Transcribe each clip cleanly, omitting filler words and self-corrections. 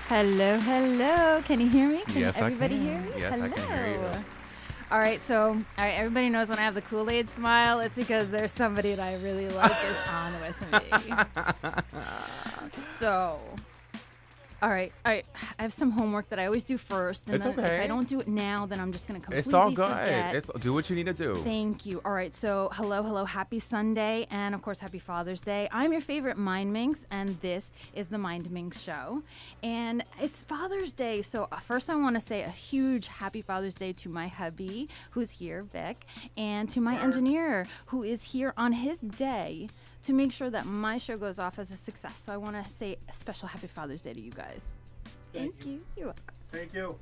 Hello, hello. Can you hear me? Can Yes, everybody I can. hear me? Yes, hello. I can hear you. All right, everybody knows when I have the Kool-Aid smile, it's because there's somebody that I really like is on with me. So, all right. I have some homework that I always do first. And It's then okay. If I don't do it now, then I'm just going to completely It's all good. forget. Do what you need to do. Thank you. All right. So, hello. Happy Sunday. And, of course, happy Father's Day. I'm your favorite Mindminx, and this is the Mindminx Show. And it's Father's Day. So, first, I want to say a huge happy Father's Day to my hubby, who's here, Vic, and to my engineer, who is here on his day to make sure that my show goes off as a success. So, I want to say a special happy Father's Day to you guys. Thank you. You're welcome. Thank you.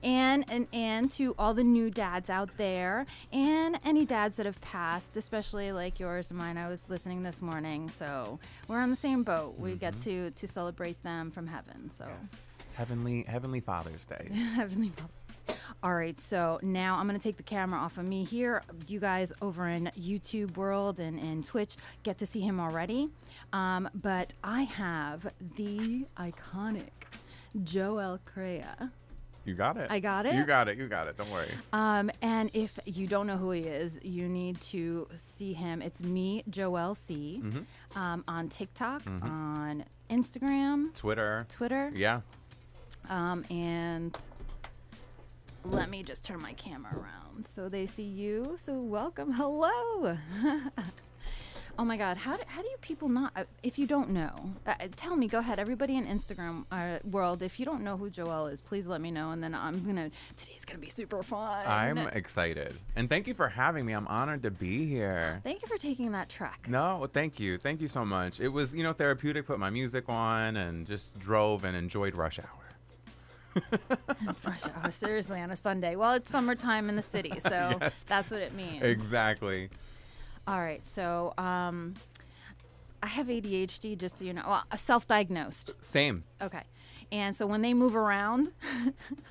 And to all the new dads out there, and any dads that have passed, especially like yours and mine. I was listening this morning, so we're on the same boat. We get to celebrate them from heaven. So Heavenly Father's Day. heavenly. All right, so now I'm going to take the camera off of me here. You guys over in YouTube world and Twitch get to see him already. But I have the iconic Joel Correa. You got it. I got it? You got it. Don't worry. And if you don't know who he is, you need to see him. It's me, Joel C, on TikTok, on Instagram, Twitter. Yeah. And let me just turn my camera around so they see you. So welcome. Hello. Oh my God, how do you people not, if you don't know, tell me, go ahead, everybody in Instagram world, if you don't know who Joel is, please let me know, and then today's gonna be super fun. I'm excited. And thank you for having me. I'm honored to be here. Thank you for taking that trek. No, thank you. Thank you so much. It was, therapeutic, put my music on and just drove and enjoyed rush hour. Rush hour, seriously, on a Sunday. Well, it's summertime in the city, so Yes. That's what it means. Exactly. All right, so I have ADHD, just so you know. Well, self-diagnosed. Same. Okay. And so when they move around,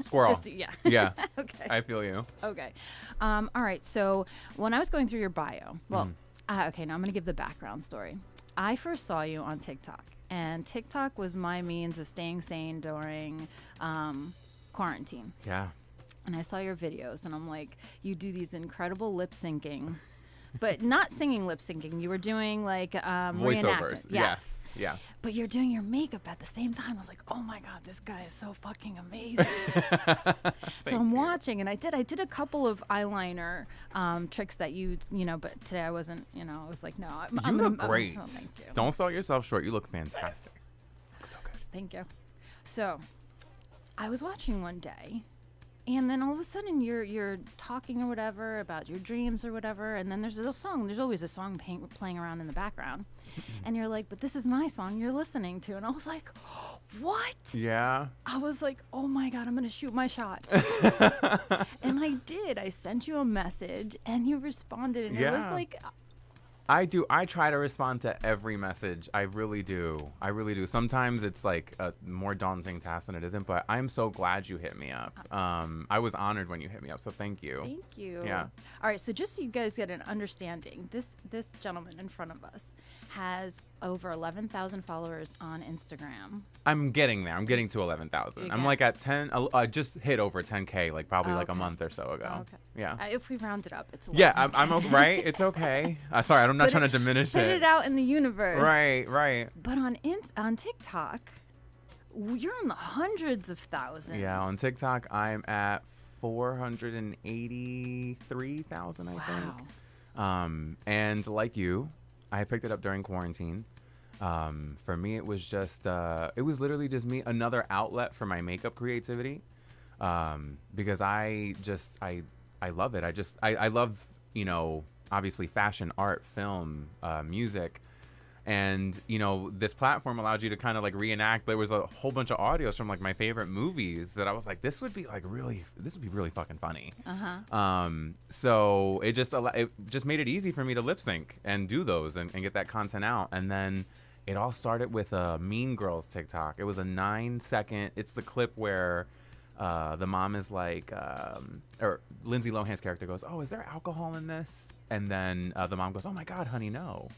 Squirrel. Yeah. Okay. I feel you. Okay. All right. So when I was going through your bio, well, okay, now I'm going to give the background story. I first saw you on TikTok, and TikTok was my means of staying sane during quarantine. Yeah. And I saw your videos, and I'm like, you do these incredible lip syncing but not singing, lip syncing. You were doing like Voiceovers. reenacting. Yes. Yeah. But you're doing your makeup at the same time. I was like, oh my God, this guy is so fucking amazing. So I'm watching, and I did a couple of eyeliner tricks that but today I wasn't, I was like, no. You look great. Oh, thank you. Don't sell yourself short. You look fantastic. Look so good. Thank you. So I was watching one day, and then all of a sudden you're talking or whatever about your dreams or whatever, and then there's a song. There's always a song playing around in the background, and you're like, but this is my song you're listening to. And I was like, what? Yeah. I was like, oh my God, I'm going to shoot my shot. And I did. I sent you a message, and you responded, and it was like... I do. I try to respond to every message. I really do. Sometimes it's like a more daunting task than it isn't, but I'm so glad you hit me up. I was honored when you hit me up, so thank you. Thank you. Yeah. All right, so just so you guys get an understanding, this gentleman in front of us has over 11,000 followers on Instagram. I'm getting there. I'm getting to 11,000. I'm like at 10. I just hit over 10K, like probably like a month or so ago. Okay. Yeah. If we round it up, it's 11K. Yeah, I'm okay, right. It's okay. Sorry, I'm not trying to diminish Put it out in the universe. Right. But on TikTok, you're in the hundreds of thousands. Yeah, on TikTok, I'm at 483,000, I think. And like you, I picked it up during quarantine. For me, it was just, it was literally just me, another outlet for my makeup creativity. Because I love it. I love, obviously fashion, art, film, music. And, this platform allowed you to kind of like reenact. There was a whole bunch of audios from like my favorite movies that I was like, this would be really fucking funny. So it just made it easy for me to lip sync and do those and get that content out. And then it all started with a Mean Girls TikTok. It was a 9-second, it's the clip where the mom is like, or Lindsay Lohan's character goes, oh, is there alcohol in this? And then the mom goes, oh my God, honey, no.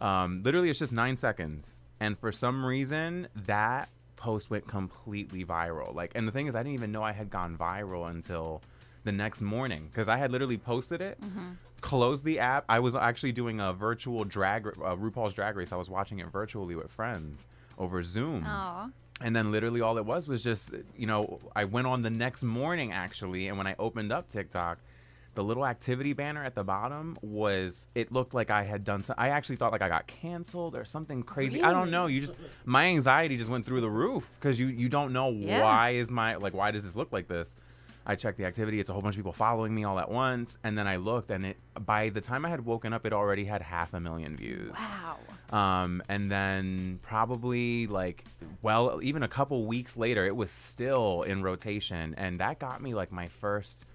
Literally, it's just 9 seconds. And for some reason, that post went completely viral. And the thing is, I didn't even know I had gone viral until the next morning, because I had literally posted it, closed the app. I was actually doing a virtual RuPaul's Drag Race. I was watching it virtually with friends over Zoom. Aww. And then literally all it was just, I went on the next morning, actually, and when I opened up TikTok, the little activity banner at the bottom it looked like I had done I actually thought like I got canceled or something crazy. Really? I don't know. My anxiety just went through the roof, because you don't know why does this look like this? I checked the activity. It's a whole bunch of people following me all at once. And then I looked, and by the time I had woken up, it already had 500,000 views. Wow. And then probably even a couple weeks later, it was still in rotation. And that got me my first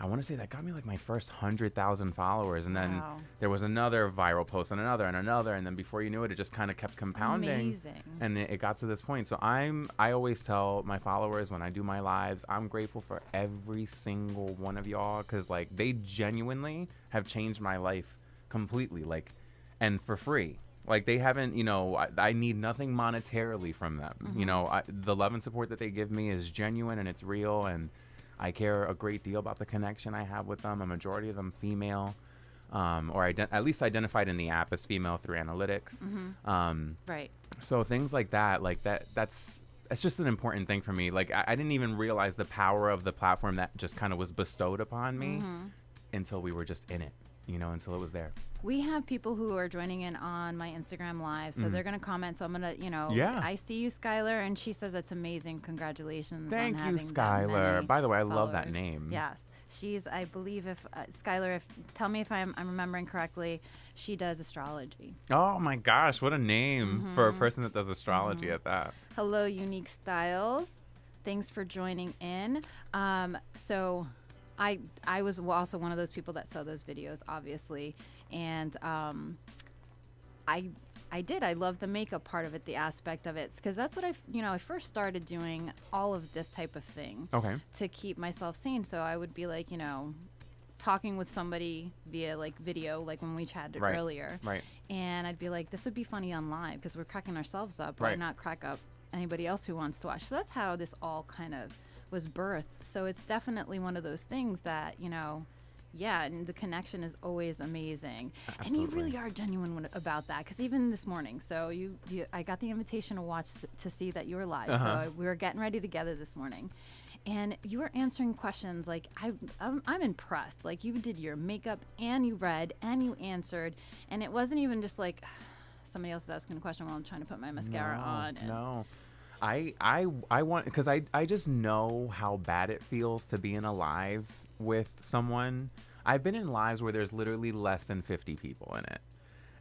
100,000 followers. And then there was another viral post and another. And then before you knew it, it just kind of kept compounding. Amazing. And it got to this point. So I always tell my followers when I do my lives, I'm grateful for every single one of y'all, because they genuinely have changed my life completely, and for free. They haven't, I need nothing monetarily from them. The love and support that they give me is genuine and it's real, and I care a great deal about the connection I have with them. A majority of them female, or at least identified in the app as female through analytics. Right. So things like that, that's just an important thing for me. I didn't even realize the power of the platform that just kind of was bestowed upon me until we were just in it, until it was there. We have people who are joining in on my Instagram live, so they're going to comment. So I'm going to, I see you, Skylar, and she says that's amazing. Congratulations on having Thank you, Skylar. By the way, I love that name. Yes. She's, I believe, Skylar, tell me if I'm remembering correctly, she does astrology. Oh my gosh, what a name for a person that does astrology at that. Hello, Unique Styles. Thanks for joining in. So I was also one of those people that saw those videos, obviously. And I love the makeup part of it, the aspect of it, because that's what I first started doing all of this type of thing. Okay. To keep myself sane. So I would be talking with somebody via video, when we chatted earlier. Right. And I'd be like, this would be funny on live because we're cracking ourselves up. Why not crack up anybody else who wants to watch? So that's how this all kind of was birthed. So it's definitely one of those things that, Yeah, and the connection is always amazing. Absolutely. And you really are genuine about that, because even this morning, so I got the invitation to watch to see that you were live. So we were getting ready together this morning, and you were answering questions like I'm impressed. Like, you did your makeup and you read and you answered, and it wasn't even just like somebody else is asking a question while I'm trying to put my mascara on. And no. I want, because I just know how bad it feels to be in a live with someone. I've been in lives where there's literally less than 50 people in it,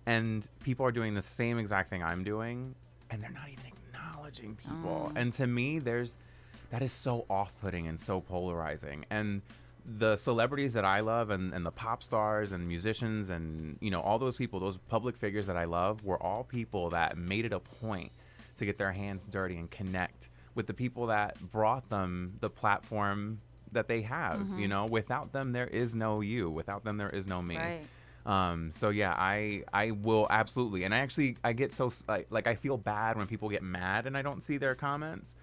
and people are doing the same exact thing I'm doing, and they're not even acknowledging people. And to me, that is so off-putting and so polarizing. And the celebrities that I love, and the pop stars and musicians and, you know, all those people, those public figures that I love, were all people that made it a point to get their hands dirty and connect with the people that brought them the platform that they have. You know, without them there is no you, without them there is no me. Right. So yeah, I will absolutely. And I get so like I feel bad when people get mad and I don't see their comments.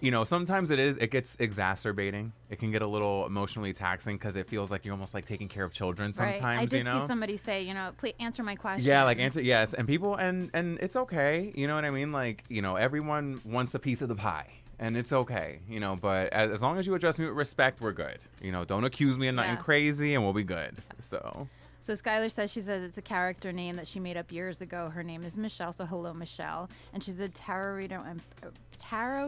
You know, sometimes it gets exacerbating. It can get a little emotionally taxing, because it feels like you're almost like taking care of children sometimes. Right. I did you know? see somebody say, you know, please answer my question. Yeah, like answer, yes. And people, and it's okay. You know what I mean? Like, you know, everyone wants a piece of the pie, and it's okay, you know, but as long as you address me with respect, we're good. You know, don't accuse me of nothing crazy, and we'll be good. So Skylar says it's a character name that she made up years ago. Her name is Michelle, so hello, Michelle. And she's a tarot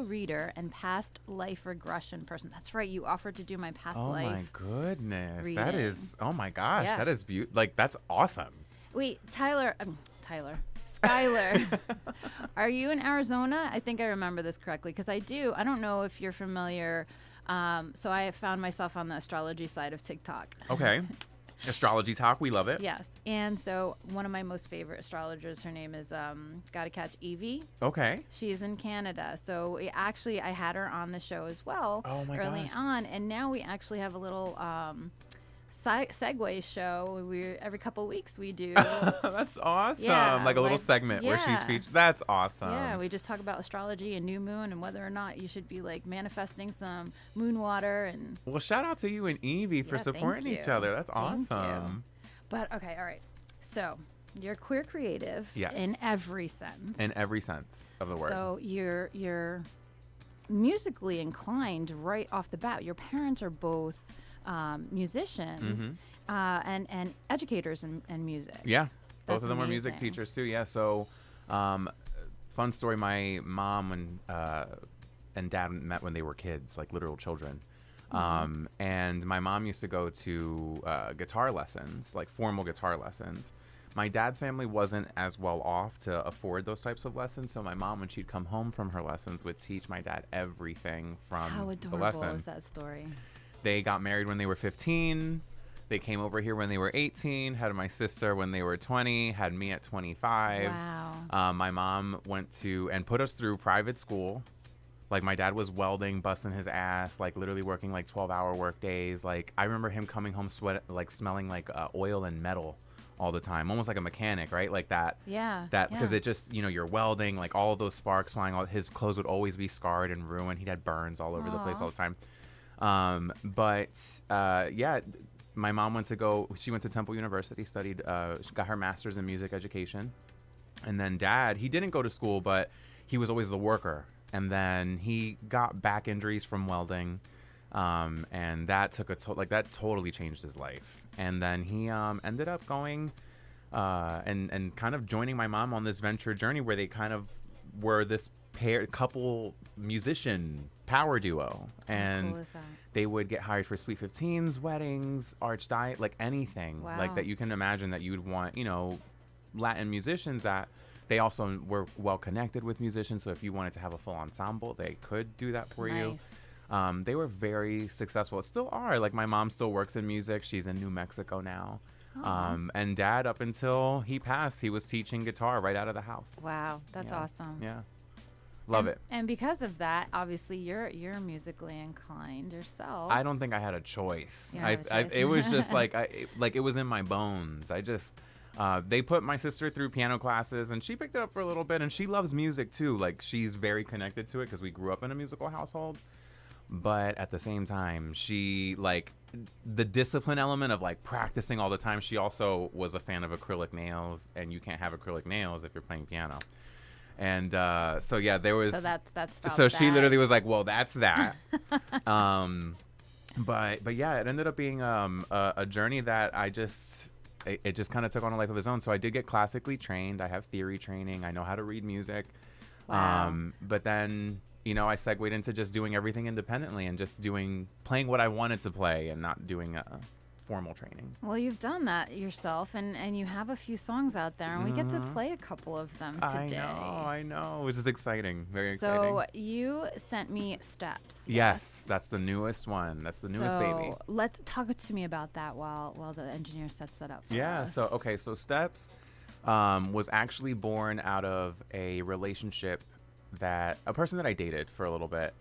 reader and past life regression person. That's right. You offered to do my past life. Oh my goodness. reading. That is, oh my gosh, Yeah. that is beautiful. Like, that's awesome. Wait, Skylar, are you in Arizona? I think I remember this correctly, because I don't know if you're familiar. So I found myself on the astrology side of TikTok. Okay. Astrology talk, we love it. Yes. And so one of my most favorite astrologers, her name is Gotta Catch Evie. Okay. She's in Canada. So I had her on the show as well early gosh. on. And now we actually have a little segue show. Every couple of weeks we do. That's awesome. Yeah, like a little segment where she's yeah. featured. That's awesome. Yeah, we just talk about astrology and new moon and whether or not you should be like manifesting some moon water. And Well, shout out to you and Evie for Yeah, supporting thank each you. other. That's Thank you. awesome. But okay, all right. So you're queer creative Yes. in every sense. In every sense of the word. So you're musically inclined right off the bat. Your parents are both musicians and educators in music. Yeah. Both That's of them were music amazing. teachers too. Yeah. So, fun story. My mom and dad met when they were kids, like literal children. And my mom used to go to guitar lessons, like formal guitar lessons. My dad's family wasn't as well off to afford those types of lessons, so my mom, when she'd come home from her lessons, would teach my dad everything from How the adorable lesson. is that story? They got married when they were 15. They came over here when they were 18, had my sister when they were 20, had me at 25. Wow. My mom went to and put us through private school. Like, my dad was welding, busting his ass, like literally working like 12-hour work days. Like, I remember him coming home smelling like oil and metal all the time, almost like a mechanic, right? Like that. Yeah. Because it just, you know, you're welding, like all of those sparks flying. His clothes would always be scarred and ruined. He'd had burns all over the place all the time. Yeah, my mom she went to Temple University, studied, she got her master's in music education. And then dad, he didn't go to school, but he was always the worker. And then he got back injuries from welding. And that took that totally changed his life. And then he ended up going and kind of joining my mom on this venture journey where they kind of were this couple musician power duo. And How cool is that? they would get hired for Sweet 15s, weddings, archdiocese, like anything like Wow. that you can imagine that you'd want, you know, Latin musicians that they also were well connected with musicians. So if you wanted to have a full ensemble, they could do that for you. Nice. They were very successful. Still are. Like, my mom still works in music. She's in New Mexico now. And dad, up until he passed, he was teaching guitar right out of the house. Wow, that's Yeah. awesome. Yeah. Love it. And because of that, obviously you're musically inclined yourself. I don't think I had a choice. You don't have a choice. It was just like it was in my bones. They put my sister through piano classes, and she picked it up for a little bit, and she loves music too. Like, she's very connected to it because we grew up in a musical household. But at the same time, she like the discipline element of like practicing all the time. She also was a fan of acrylic nails, and you can't have acrylic nails if you're playing piano. And so yeah, there was. So that's so she literally was like, "Well, that's that." But yeah, it ended up being a journey that it just kind of took on a life of its own. So I did get classically trained. I have theory training. I know how to read music. Wow. But then, I segued into just doing everything independently and just playing what I wanted to play and not doing formal training. Well, you've done that yourself, and you have a few songs out there, and we get to play a couple of them today. I know, which is exciting, very exciting. So you sent me Steps. Yes, that's the newest one. That's the newest baby. Let's talk to me about that while the engineer sets that up for us. So Steps was actually born out of a relationship a person that I dated for a little bit,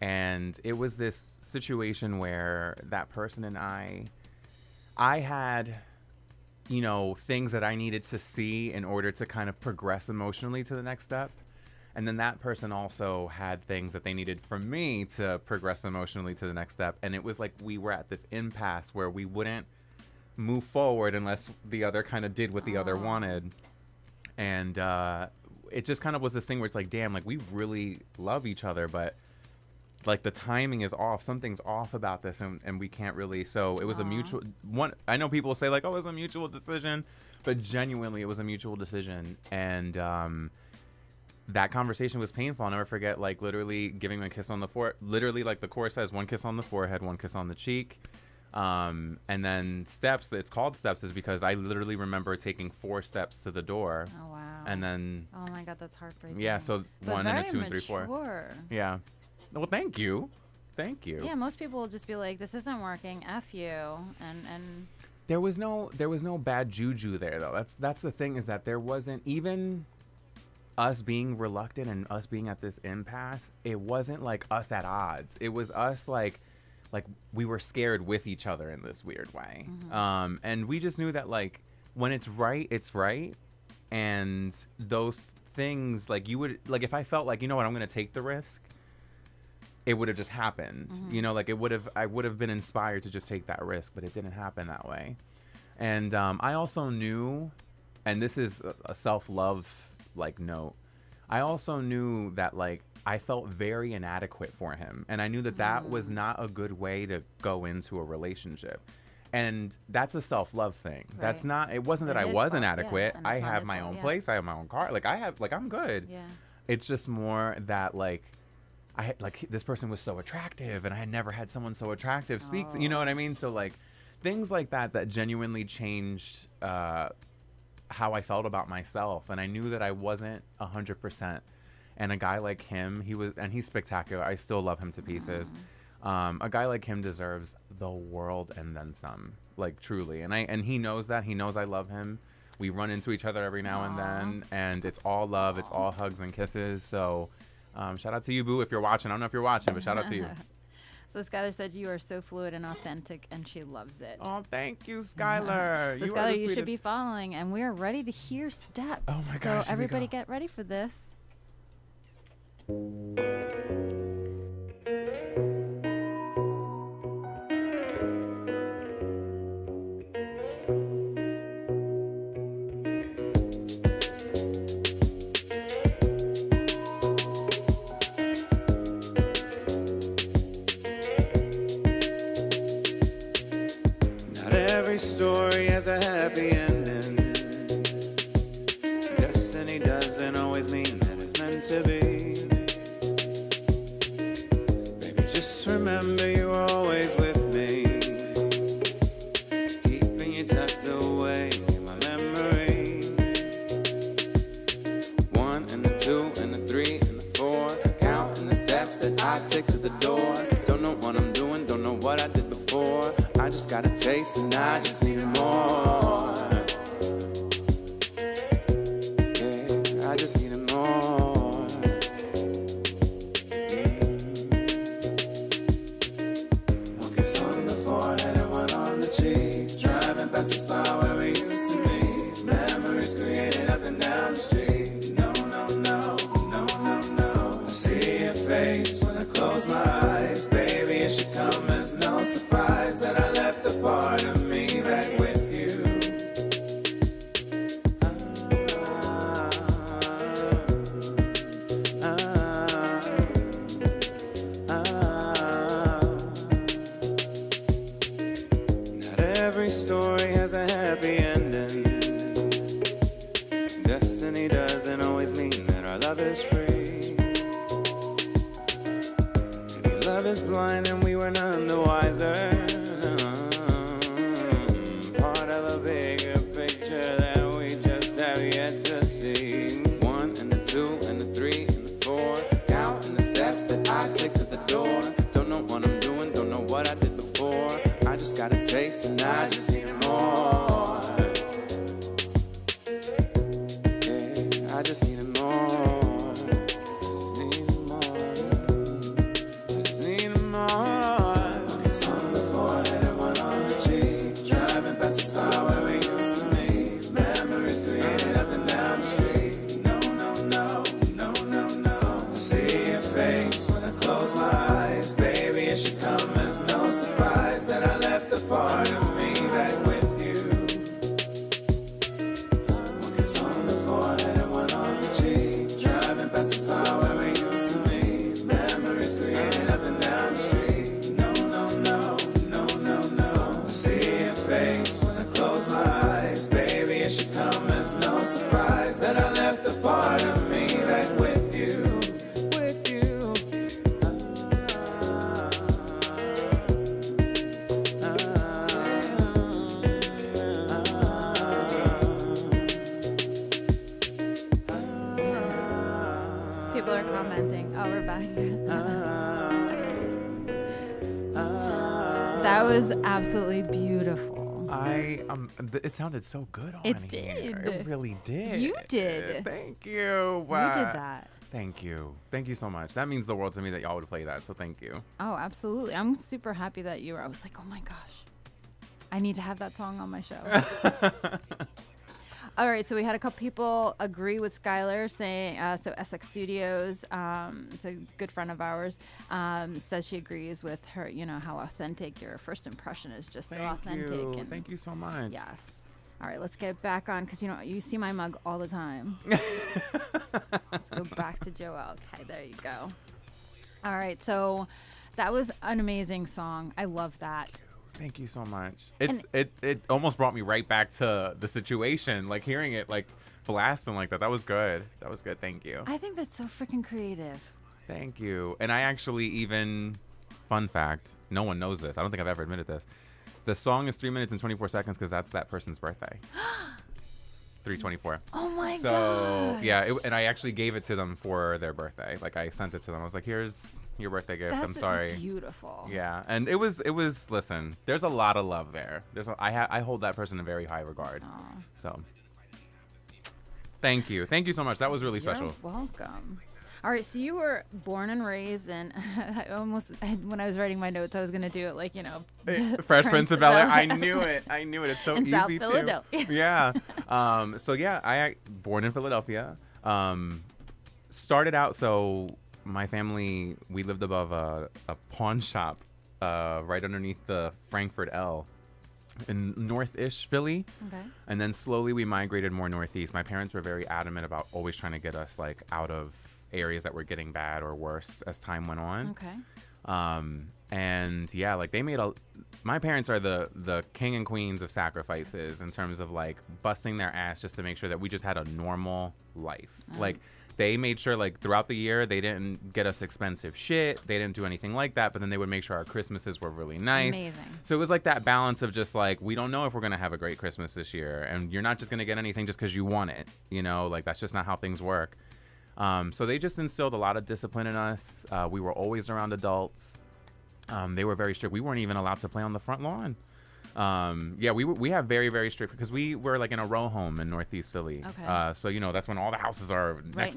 and it was this situation where that person and I had, things that I needed to see in order to kind of progress emotionally to the next step. And then that person also had things that they needed from me to progress emotionally to the next step. And it was like we were at this impasse where we wouldn't move forward unless the other kind of did what the other wanted. And it just kind of was this thing where it's like, damn, like we really love each other, but like the timing is off. Something's off about this, and we can't really. So it was a mutual one. I know people say like, "Oh, it was a mutual decision," but genuinely, it was a mutual decision. And that conversation was painful. I'll never forget, like literally giving him a kiss on the forehead. Literally, like the chorus says, one kiss on the forehead, one kiss on the cheek. And then steps. It's called steps is because I literally remember taking 4 steps to the door. Oh wow. And then. Oh my God, that's heartbreaking. Yeah. So but 1 and a 2 and 3, 4. Mature. Yeah. Well, thank you. Yeah, most people will just be like, "This isn't working. F you," and there was no bad juju there though. That's the thing is that there wasn't even us being reluctant and us being at this impasse. It wasn't like us at odds. It was us like we were scared with each other in this weird way. Mm-hmm. And we just knew that like when it's right, it's right. And those things like you would like if I felt like, you know what, I'm gonna take the risk. It would have just happened, like I would have been inspired to just take that risk, but it didn't happen that way. And I also knew, and this is a self-love like note, I also knew that like I felt very inadequate for him, and I knew that was not a good way to go into a relationship. And that's a self-love thing. Right. That's not. It wasn't that I was inadequate. Yeah, I have my own place. I have my own car. Like I'm good. Yeah. It's just more that like. This person was so attractive, and I had never had someone so attractive speak. You know what I mean? So like things like that changed how I felt about myself, and I knew that I wasn't 100%. And a guy like him, he's spectacular. I still love him to pieces. A guy like him deserves the world and then some, like truly. And he knows that. He knows I love him. We run into each other every now and then, and it's all love. It's all hugs and kisses. So. Shout out to you, Boo, if you're watching. I don't know if you're watching, but shout out to you. So Skylar said you are so fluid and authentic, and she loves it. Oh, thank you, Skylar. So Skylar, you should be following, and we are ready to hear Steps. Oh my gosh! So everybody get ready for this. Story has a happy ending. Destiny doesn't always mean that it's meant to be. Baby, just remember you're always with me, keeping you tucked away in my memory. 1 and a 2 and a 3 and a 4, counting the steps that I take to the door. Don't know what I'm doing, don't know what I did before. I just got a taste and I just need more. Yeah, I just need more. One kiss on the forehead and one on the cheek. Driving past the spot where we used to meet. Memories created up and down the street. No, no, no, no, no, no. I see your face when I close my eyes, baby. tree. Maybe love is blind and we were none the wiser. Part of a bigger picture that we just have yet to see. 1 and the 2 and the 3 and the 4. Counting the steps that I take to the door. Don't know what I'm doing, don't know what I did before. I just got a taste and I just need more. Yeah, I just need more. Just need more. Just need more. Focus on the forehead and one on the cheek. Driving past the spot where we used to meet. Memories created up and down the street. No, no, no, no, no, no. I see your face when I close my eyes. Baby, it should come as no surprise that I left a part of me back with you. One kiss on the forehead and one on the cheek. Driving past the spot where we used to meet. Memories created up and down the street. No, no, no, no, no, no. I see your face when I close my eyes. Baby, it should come as no surprise that I left a part of me back with you. With you. People are commenting. Oh, we're back. That was absolutely beautiful. It sounded so good on It here. did. It really did. You did. Thank you. You did that. Thank you. Thank you so much. That means the world to me that y'all would play that. So thank you. Oh, absolutely. I'm super happy that you were. I was like, oh my gosh, I need to have that song on my show. All right, so we had a couple people agree with Skylar saying, so SX Studios, it's a good friend of ours, says she agrees with her, you know, how authentic your first impression is, just so authentic. And Thank you so much. yes. All right, let's get it back on, because, you know, you see my mug all the time. Let's go back to Joelle. Okay, there you go. All right, so that was an amazing song. I love that. Thank you so much. It almost brought me right back to the situation, like hearing it like blasting like that. That was good. That was good. Thank you. I think that's so freaking creative. Thank you. And I actually even, fun fact, no one knows this. I don't think I've ever admitted this. The song is 3 minutes and 24 seconds because that's that person's birthday. 3:24. Oh my god. So yeah, and I actually gave it to them for their birthday. Like I sent it to them. I was like, "Here's your birthday gift. I'm sorry." Beautiful. Yeah, and it was. Listen, there's a lot of love there. I hold that person in very high regard. Aw. So, thank you so much. That was really special. You're welcome. All right, so you were born and raised in, when I was writing my notes, I was going to do it like, you know. Fresh Prince of Bel-Air. I knew it. It's so in easy South too. Philadelphia. Yeah. So yeah, I born in Philadelphia. Started out, so my family, we lived above a pawn shop right underneath the Frankfurt L in north-ish Philly. Okay. And then slowly we migrated more northeast. My parents were very adamant about always trying to get us like out of areas that were getting bad or worse as time went on. Okay. And yeah, like my parents are the king and queens of sacrifices in terms of like busting their ass just to make sure that we just had a normal life. Like they made sure like throughout the year they didn't get us expensive shit. They didn't do anything like that, but then they would make sure our Christmases were really nice. Amazing. So it was like that balance of just like, we don't know if we're going to have a great Christmas this year, and you're not just going to get anything just because you want it. You know, like that's just not how things work. So they just instilled a lot of discipline in us. We were always around adults. They were very strict. We weren't even allowed to play on the front lawn. Yeah, we have very, very strict, because we were like in a row home in Northeast Philly. Okay. So, you know, that's when all the houses are Right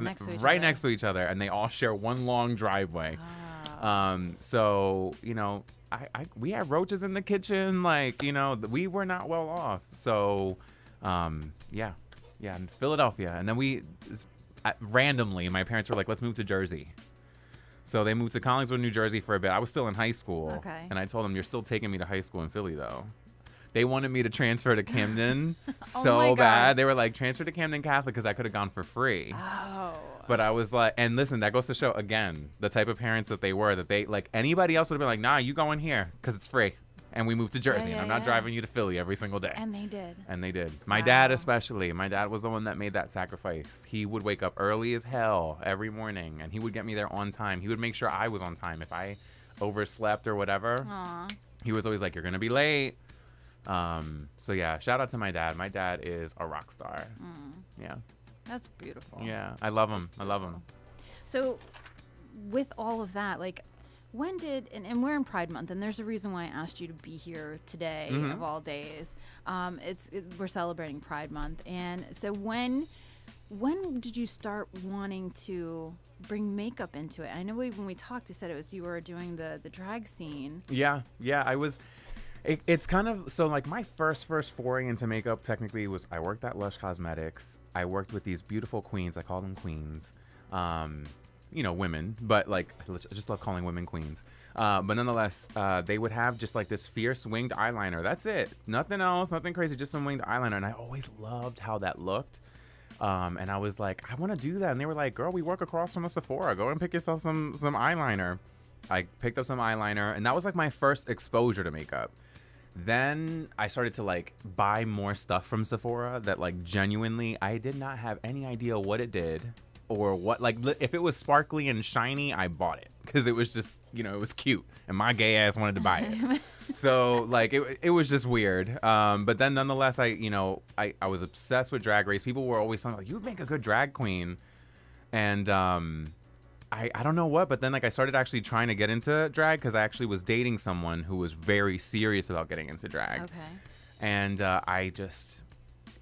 next to each other, and they all share one long driveway. Wow. So, you know, we had roaches in the kitchen. Like, you know, we were not well off. So, yeah, in Philadelphia. And then randomly, my parents were like, let's move to Jersey. So they moved to Collingswood, New Jersey for a bit. I was still in high school. Okay. And I told them, you're still taking me to high school in Philly, though. They wanted me to transfer to Camden Oh so my God. bad. They were like, transfer to Camden Catholic, because I could have gone for free. Oh. But I was like, and listen, that goes to show, again, the type of parents that they were, that they, like, anybody else would have been like, nah, you go in here because it's free. and we moved to Jersey, yeah, and I'm not yeah. driving you to Philly every single day. And they did. And they did. My dad Wow. especially. My dad was the one that made that sacrifice. He would wake up early as hell every morning, and he would get me there on time. He would make sure I was on time. If I overslept or whatever, Aw. he was always like, "You're gonna be late." So yeah, shout out to my dad. My dad is a rock star. Yeah. That's beautiful. Yeah, I love him. I love him. So, with all of that, like, when did and we're in Pride Month, and there's a reason why I asked you to be here today of all days. We're celebrating Pride Month, and so when did you start wanting to bring makeup into it? I know when we talked, you said it was you were doing the drag scene. Yeah, I was. It's kind of so like my first foray into makeup technically was I worked at Lush Cosmetics. I worked with these beautiful queens. I call them queens. Women, but like I just love calling women queens. But nonetheless, they would have just like this fierce winged eyeliner. That's it. Nothing else, nothing crazy, just some winged eyeliner. And I always loved how that looked. And I was like, I want to do that. And they were like, girl, we work across from a Sephora. Go and pick yourself some eyeliner. I picked up some eyeliner, and that was like my first exposure to makeup. Then I started to like buy more stuff from Sephora that like genuinely I did not have any idea what it did or what, like if it was sparkly and shiny, I bought it because it was just, it was cute and my gay ass wanted to buy it. So like it was just weird. But then nonetheless, I was obsessed with Drag Race. People were always telling me like, you'd make a good drag queen. And I don't know what, but then like I started actually trying to get into drag because I actually was dating someone who was very serious about getting into drag. Okay. And I just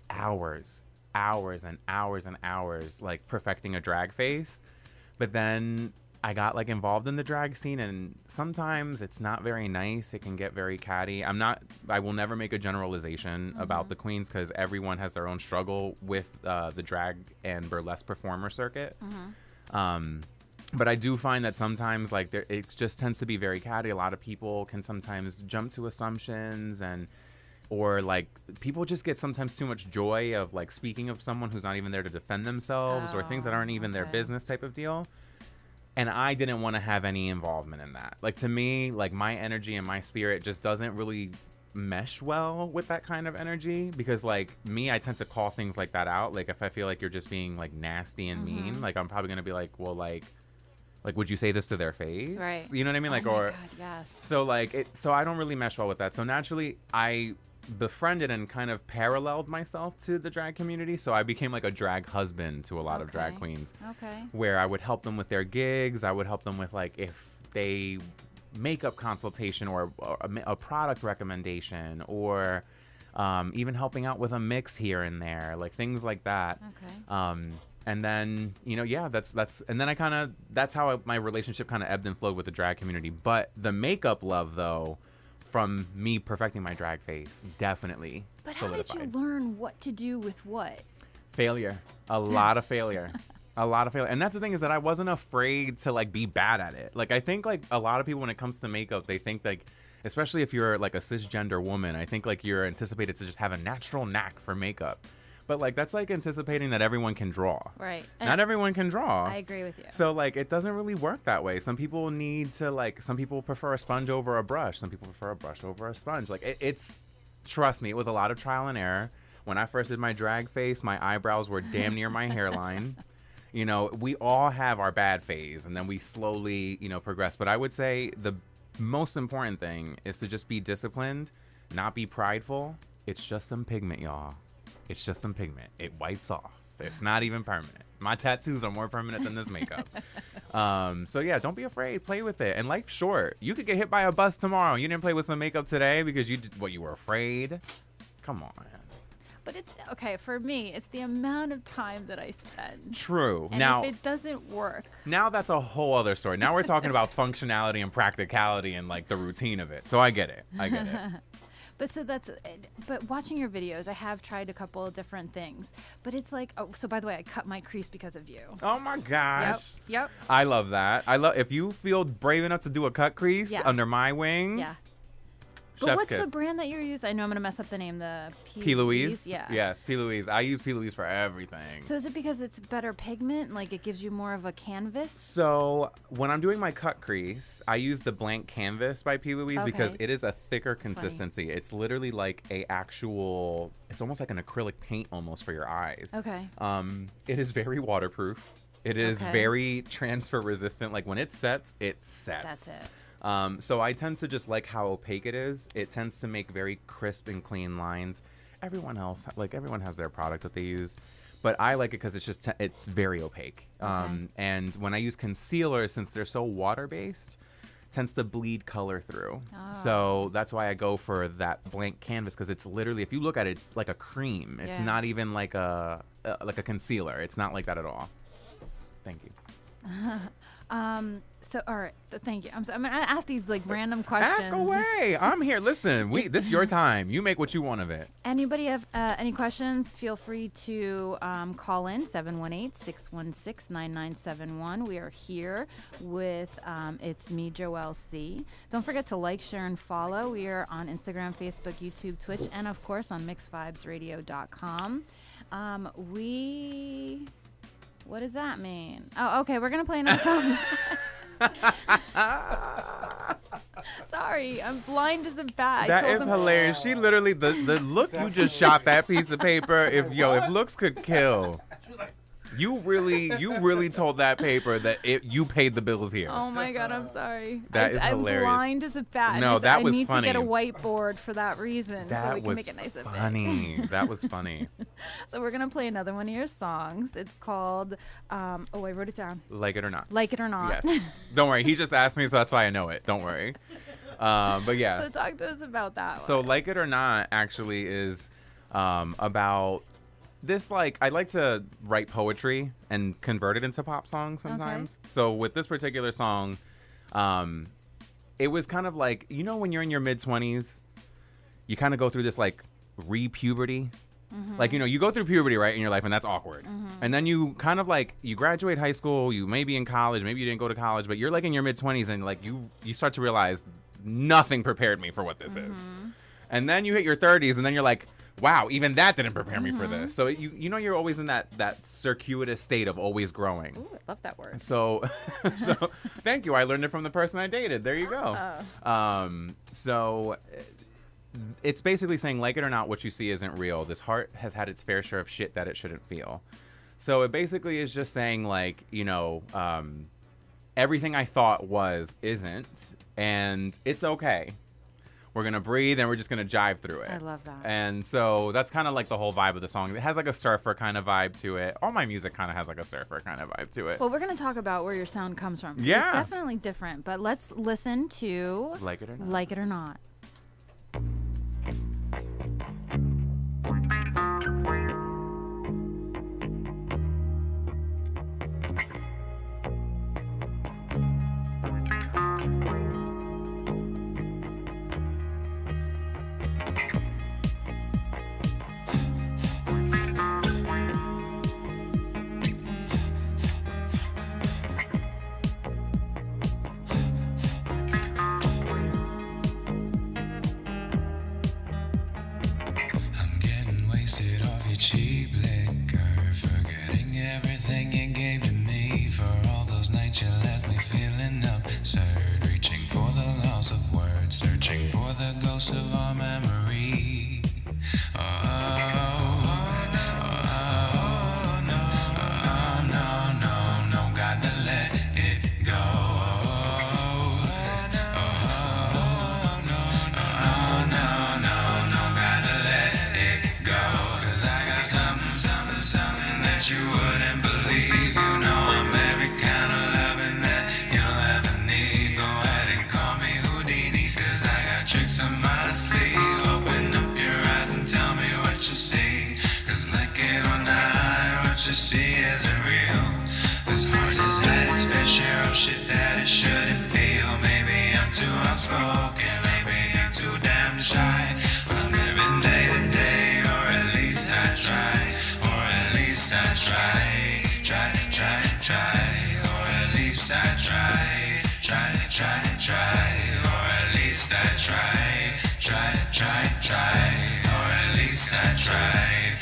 hours and hours like perfecting a drag face. But then I got like involved in the drag scene, and sometimes it's not very nice. It can get very catty. I will never make a generalization about the queens because everyone has their own struggle with the drag and burlesque performer circuit. But I do find that sometimes like it just tends to be very catty. A lot of people can sometimes jump to assumptions or like people just get sometimes too much joy of like speaking of someone who's not even there to defend themselves or things that aren't even their business type of deal. And I didn't want to have any involvement in that. Like to me, like my energy and my spirit just doesn't really mesh well with that kind of energy because like me, I tend to call things like that out. Like if I feel like you're just being like nasty and mean, like I'm probably going to be like, well, like, would you say this to their face? Right. You know what I mean? Like, oh my or God, yes. So like so I don't really mesh well with that. So naturally I befriended and kind of paralleled myself to the drag community. So I became like a drag husband to a lot of drag queens. Okay. Where I would help them with their gigs. I would help them with like if they makeup consultation or a product recommendation or even helping out with a mix here and there, like things like that. Okay. And then, that's and then that's how my relationship kind of ebbed and flowed with the drag community. But the makeup love, though, from me perfecting my drag face, definitely But solidified. how did you learn what to do with what? Failure. A lot of failure. A lot of failure. And that's the thing is that I wasn't afraid to like be bad at it. Like I think like a lot of people when it comes to makeup, they think like, especially if you're like a cisgender woman, I think like you're anticipated to just have a natural knack for makeup. But like that's like anticipating that everyone can draw. Right. Not everyone can draw. I agree with you. So like it doesn't really work that way. Some people need to like some people prefer a sponge over a brush. Some people prefer a brush over a sponge. Like it's trust me, it was a lot of trial and error. When I first did my drag face, my eyebrows were damn near my hairline. We all have our bad phase and then we slowly, progress. But I would say the most important thing is to just be disciplined, not be prideful. It's just some pigment, y'all. It's just some pigment. It wipes off. It's not even permanent. My tattoos are more permanent than this makeup. So yeah, don't be afraid. Play with it. And life's short. You could get hit by a bus tomorrow. You didn't play with some makeup today because you were afraid. Come on. But it's okay for me. It's the amount of time that I spend. True. And now, if it doesn't work, now that's a whole other story. Now we're talking about functionality and practicality and like the routine of it. So I get it. But watching your videos, I have tried a couple of different things. But it's like, so by the way, I cut my crease because of you. Oh my gosh. Yep. I love that. If you feel brave enough to do a cut crease under my wing. Yeah. But Chef's what's kiss. the brand that you're using? I know I'm going to mess up the name. The P. Louise? Yeah. Yes, P. Louise. I use P. Louise for everything. So is it because it's better pigment? Like it gives you more of a canvas? So when I'm doing my cut crease, I use the blank canvas by P. Louise because Okay. it is a thicker consistency. It's literally like it's almost like an acrylic paint almost for your eyes. Okay. It is very waterproof. It is Okay. very transfer resistant. Like when it sets, it sets. That's it. So I tend to just like how opaque it is. It tends to make very crisp and clean lines. Everyone has their product that they use, but I like it because it's very opaque. Okay. And when I use concealer, since they're so water based, tends to bleed color through. Oh. So that's why I go for that blank canvas because it's literally, if you look at it, it's like a cream. It's Yeah. not even like a concealer. It's not like that at all. Thank you. So all right, thank you. I'm gonna ask these like random questions. Ask away. I'm here. Listen, this is your time. You make what you want of it. Anybody have any questions? Feel free to call in 718-616-9971. We are here with it's me, Joelle C. Don't forget to like, share, and follow. We are on Instagram, Facebook, YouTube, Twitch, and of course on mixvibesradio.com. What does that mean? Oh, okay. We're gonna play another song. Sorry, I'm blind as a bat. That is hilarious. She literally the look you just shot that piece of paper. If looks could kill. You really told that paper that you paid the bills here. Oh my God, I'm sorry. That is I'm hilarious. blind as a bat. No, that was I need funny. to get a whiteboard for that reason, so That we can was make it nice and big. funny. That was funny. So we're gonna play another one of your songs. It's called I wrote it down. Like it or not. Like It or Not. Yes. Don't worry. He just asked me, so that's why I know it. Don't worry. But yeah. So talk to us about that So one. Like It or Not actually is about this, like, I like to write poetry and convert it into pop songs sometimes. So with this particular song, it was kind of like, when you're in your mid-20s, you kind of go through this like re-puberty. Like, you go through puberty, right, in your life, and that's awkward. And then you kind of like, you graduate high school, you may be in college, maybe you didn't go to college, but you're like in your mid-20s and like you start to realize nothing prepared me for what this is. And then you hit your 30s and then you're like, wow, even that didn't prepare me for this. So you're always in that circuitous state of always growing. Ooh, I love that word. So thank you. I learned it from the person I dated. There you go. So it's basically saying, like it or not, what you see isn't real. This heart has had its fair share of shit that it shouldn't feel. So it basically is just saying, like, everything I thought isn't, and it's okay. We're going to breathe and we're just going to jive through it. I love that. And so that's kind of like the whole vibe of the song. It has like a surfer kind of vibe to it. All my music kind of has like a surfer kind of vibe to it. Well, we're going to talk about where your sound comes from. Yeah. It's definitely different, but let's listen to Like It or Not. Like It or Not. I'm getting wasted off your cheap liquor, forgetting everything you gave to me. For all those nights you left me feeling absurd, reaching for the loss of words, searching for the ghost of our memory. No, got to let it go. No, gotta let it go. 'Cause I got something that you wouldn't believe. I'm every kind of loving that you'll ever need. Go ahead and call me Houdini, 'cause I got tricks up my sleeve. Open up your eyes and tell me what you see. 'Cause like it or not, what you see isn't real. This heart has had its fair share of shit that it shouldn't feel. Maybe I'm too outspoken, maybe I'm too damn shy. But I'm living day to day, or at least I try. Or at least I try. Or at least I try. Or at least I try. or at least I tried.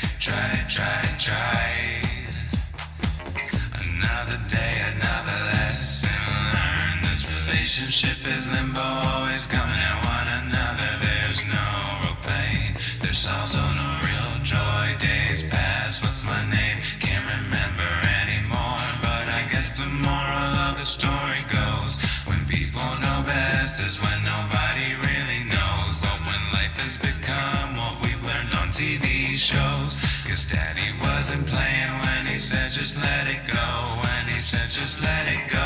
Another day, another lesson learned. This relationship is limbo, always coming at one another. There's no real pain, there's also no real joy. Days pass, what's my name? Can't remember anymore. But I guess the moral of the story goes, when people know best is when nobody really knows. But when life has become what we've learned on TV shows, 'cause daddy wasn't playing when he said just let it go. When he said just let it go.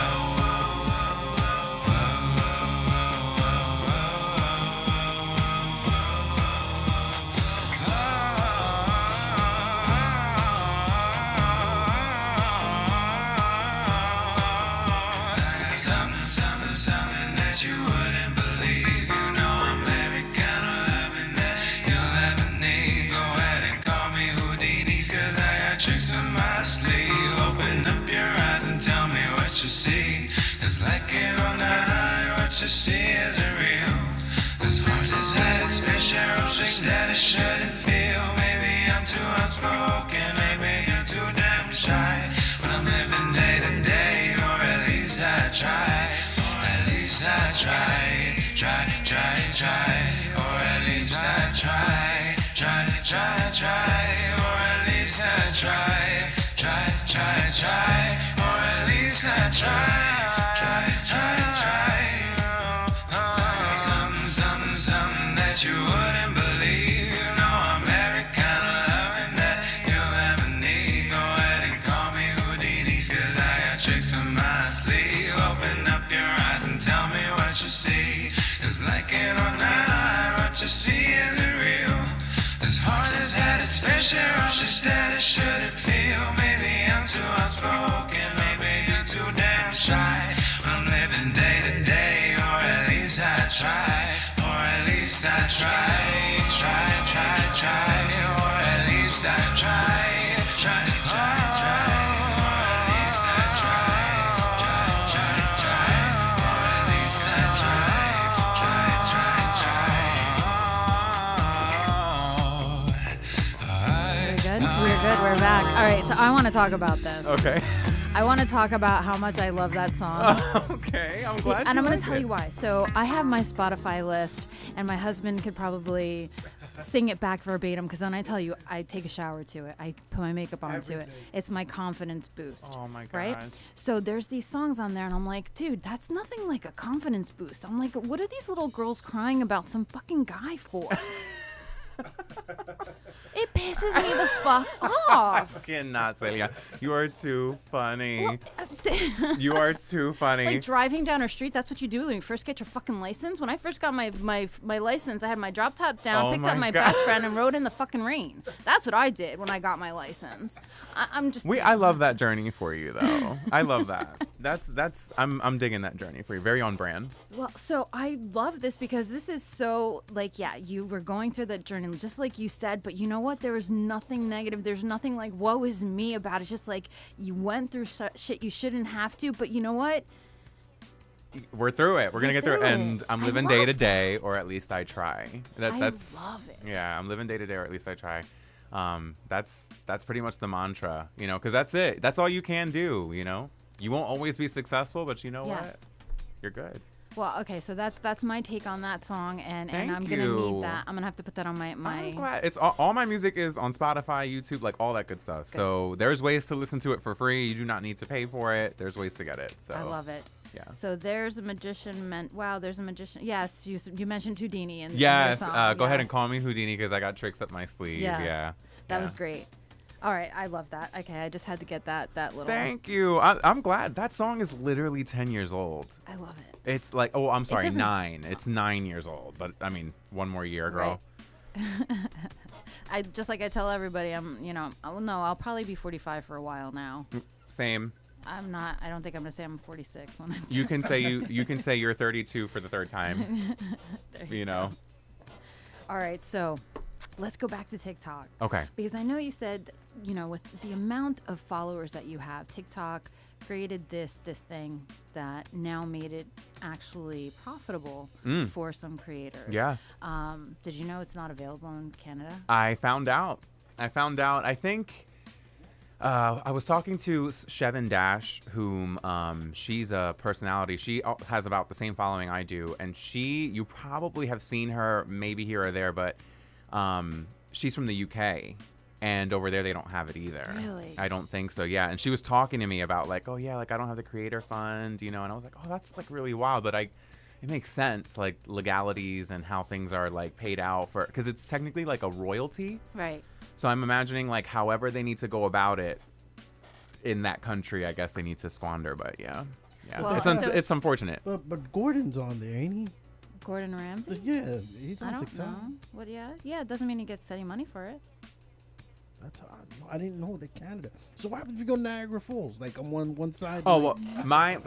Something that you wouldn't believe. You know I'm every kind of loving that you'll ever need. Go ahead and call me Houdini, 'cause I got tricks in my sleeve. Open up your eyes and tell me what you see. It's like it or not, what you see isn't real. This heart has had its fair share of things that it shouldn't feel. Maybe I'm too outspoken, maybe I'm too damn shy. But I'm living day to day, or at least I try. I try, or at least I try, or at least I try, or at least I try. Something that you wouldn't believe. You know I'm every kind of loving that you'll ever need. Go ahead and call me Houdini, 'cause I got tricks in my sleeve. Open up your eyes and tell me what you see. It's like it or not, what you see isn't real. This heart has had its fair share of shit that it shouldn't feel. Maybe I'm too outspoken, maybe I'm too damn shy. But I'm living day to day, or at least I try. Or at least I try, or at least I try, or at least I We're good. We're back. All right, so I want to talk about this. Okay. I want to talk about how much I love that song. Okay, I'm glad. And I'm going to like tell it. you why. So I have my Spotify list, and my husband could probably sing it back verbatim, because when I tell you, I take a shower to it. I put my makeup onto it. It's my confidence boost. Oh my gosh. Right? So there's these songs on there, and I'm like, dude, that's nothing like a confidence boost. I'm like, what are these little girls crying about some fucking guy for? It pisses me the fuck off. I cannot, Celia. You are too funny. Well, You are too funny. like driving down a street, that's what you do when you first get your fucking license. When I first got my license, I had my drop top down, Oh picked my up my God. best friend, and rode in the fucking rain. That's what I did when I got my license. I'm just. I love that journey for you, though. I love that. I'm digging that journey for you. Very on brand. Well, so I love this because this is so, like, yeah, you were going through that journey, just like you said, but you know what? There was nothing negative. There's nothing like, woe is me about it. It's just like you went through shit you shouldn't have to, but you know what? We're through it. We're going to get through it. And I'm I living love day to day, or at least I try. I That's love it. Yeah, I'm living day to day, or at least I try. That's pretty much the mantra, because that's it. That's all you can do, You won't always be successful, but you know Yes. what? You're good. Well, okay, so that's my take on that song, and Thank I'm gonna you. need that. I'm gonna have to put that on my. I'm glad. It's all my music is on Spotify, YouTube, like all that good stuff. Good. So there's ways to listen to it for free. You do not need to pay for it. There's ways to get it. So I love it. Yeah. So there's a magician. Wow, there's a magician. Yes, you mentioned Houdini in Yes. in your song. Go ahead and Yes. call me Houdini, because I got tricks up my sleeve. Yes. Yeah. That Yeah. was great. All right, I love that. Okay, I just had to get that little. Thank you. I'm glad. That song is literally 10 years old. I love it. It's like, oh, I'm sorry, doesn't 9. It's 9 years old. But I mean, one more year, girl. I just like I tell everybody, I'll probably be 45 for a while now. Same. I'm not. I don't think I'm gonna say I'm 46 when I'm. You can say you can say you're 32 for the third time. There know. All right, so let's go back to TikTok. Okay. Because I know you said with the amount of followers that you have, TikTok created this thing that now made it actually profitable for some creators. Yeah. Did you know it's not available in Canada? I found out. I think I was talking to Shevin Dash, whom she's a personality. She has about the same following I do, and you probably have seen her maybe here or there, but she's from the UK. And over there, they don't have it either. Really? I don't think so. Yeah. And she was talking to me about like, oh yeah, like I don't have the creator fund, and I was like, oh, that's like really wild. But it makes sense, like legalities and how things are like paid out because it's technically like a royalty. Right. So I'm imagining like however they need to go about it in that country, I guess they need to squander. But yeah. Well, it's unfortunate. But Gordon's on there, ain't he? Gordon Ramsay? Yeah, he's on I don't TikTok. know. What? Yeah. It doesn't mean he gets any money for it. That's odd. I didn't know that Canada. So what happens if you go to Niagara Falls, like on one side? Oh well,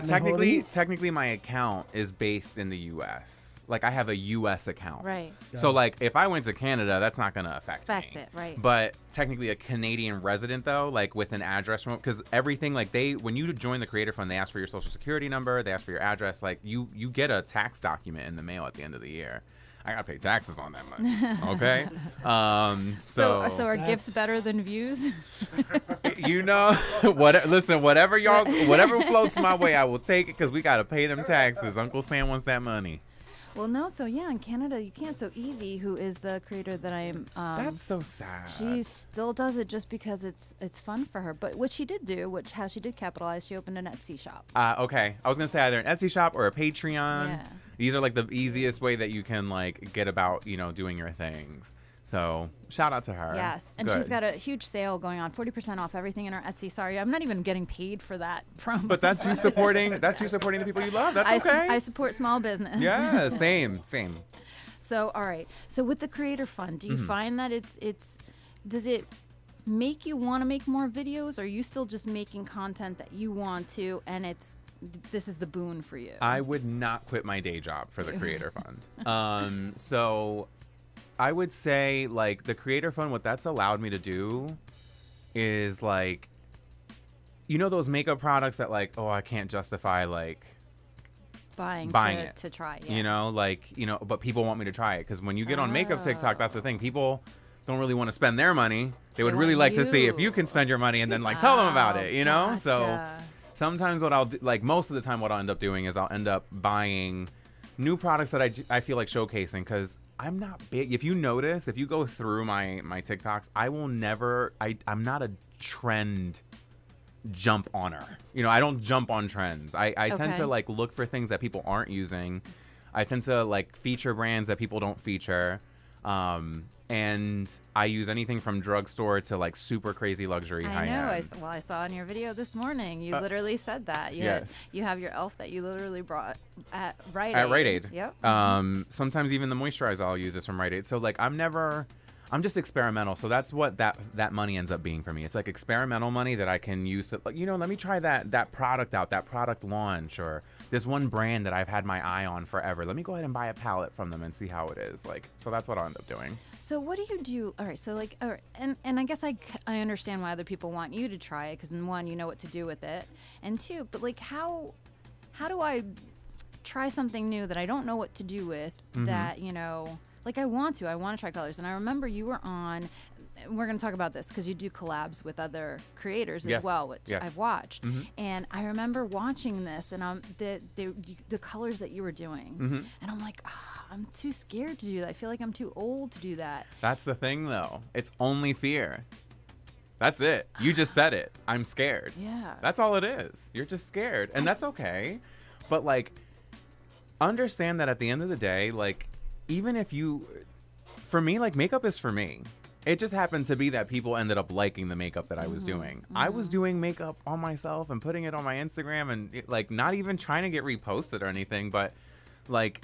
technically my account is based in the U.S. Like I have a U.S. account. Right. So like if I went to Canada, that's not gonna affect me. it, right? But technically a Canadian resident though, like with an address, because everything like when you join the Creator Fund, they ask for your social security number, they ask for your address. Like you get a tax document in the mail at the end of the year. I gotta pay taxes on that money. Okay. So are gifts better than views? whatever floats my way, I will take it because we gotta pay them taxes. Uncle Sam wants that money. Well, no. So yeah, in Canada you can't. So Evie, who is the creator that I'm, that's so sad. She still does it just because it's fun for her. But what she did do, how she did capitalize, she opened an Etsy shop. Okay. I was gonna say either an Etsy shop or a Patreon. Yeah. These are like the easiest way that you can like get about doing your things. So shout out to her. Yes, and Good. she's got a huge sale going on, 40% off everything in her Etsy. Sorry, I'm not even getting paid for that promo. But that's you supporting. That's you supporting the people you love. That's okay. I support small business. Yeah, same. So all right. So with the Creator Fund, do you find that does it make you want to make more videos, or are you still just making content that you want to, and this is the boon for you? I would not quit my day job for the Creator Fund. So I would say like the Creator Fund, what that's allowed me to do is like, those makeup products that like, oh, I can't justify like buying it to try. Yeah. But people want me to try it. Cause when you get on makeup TikTok, that's the thing. People don't really want to spend their money. They would really like to see if you can spend your money and then like tell them about it, Gotcha. So sometimes what I'll do, like most of the time what I'll end up doing is I'll end up buying new products that I feel like showcasing, because I'm not big. If you notice, if you go through my TikToks, I'm not a trend jump oner. I don't jump on trends. I tend to like look for things that people aren't using. I tend to like feature brands that people don't feature. And I use anything from drugstore to like super crazy luxury high-end. I saw in your video this morning, you literally said that. Yes. You have your e.l.f. that you literally brought at Rite Aid. At Rite Aid. Yep. Sometimes even the moisturizer I'll use is from Rite Aid. So like I'm just experimental. So that's what that money ends up being for me. It's like experimental money that I can use to, like, let me try that product out, that product launch, or this one brand that I've had my eye on forever. Let me go ahead and buy a palette from them and see how it is. Like, so that's what I'll end up doing. So what do you do? All right. So like, all right, and I guess I understand why other people want you to try it, because one, you know what to do with it, and two, but like how do I try something new that I don't know what to do with, that, like I want to try colors. And I remember you were on, we're going to talk about this because you do collabs with other creators as well, which I've watched. And I remember watching this and the colors that you were doing. And I'm like, I'm too scared to do that. I feel like I'm too old to do that. That's the thing though. It's only fear. That's it. You just said it. I'm scared. Yeah. That's all it is. You're just scared. And that's okay. But like, understand that at the end of the day, like, even if for me, like makeup is for me. It just happened to be that people ended up liking the makeup that I was doing. I was doing makeup on myself and putting it on my Instagram and like not even trying to get reposted or anything, but like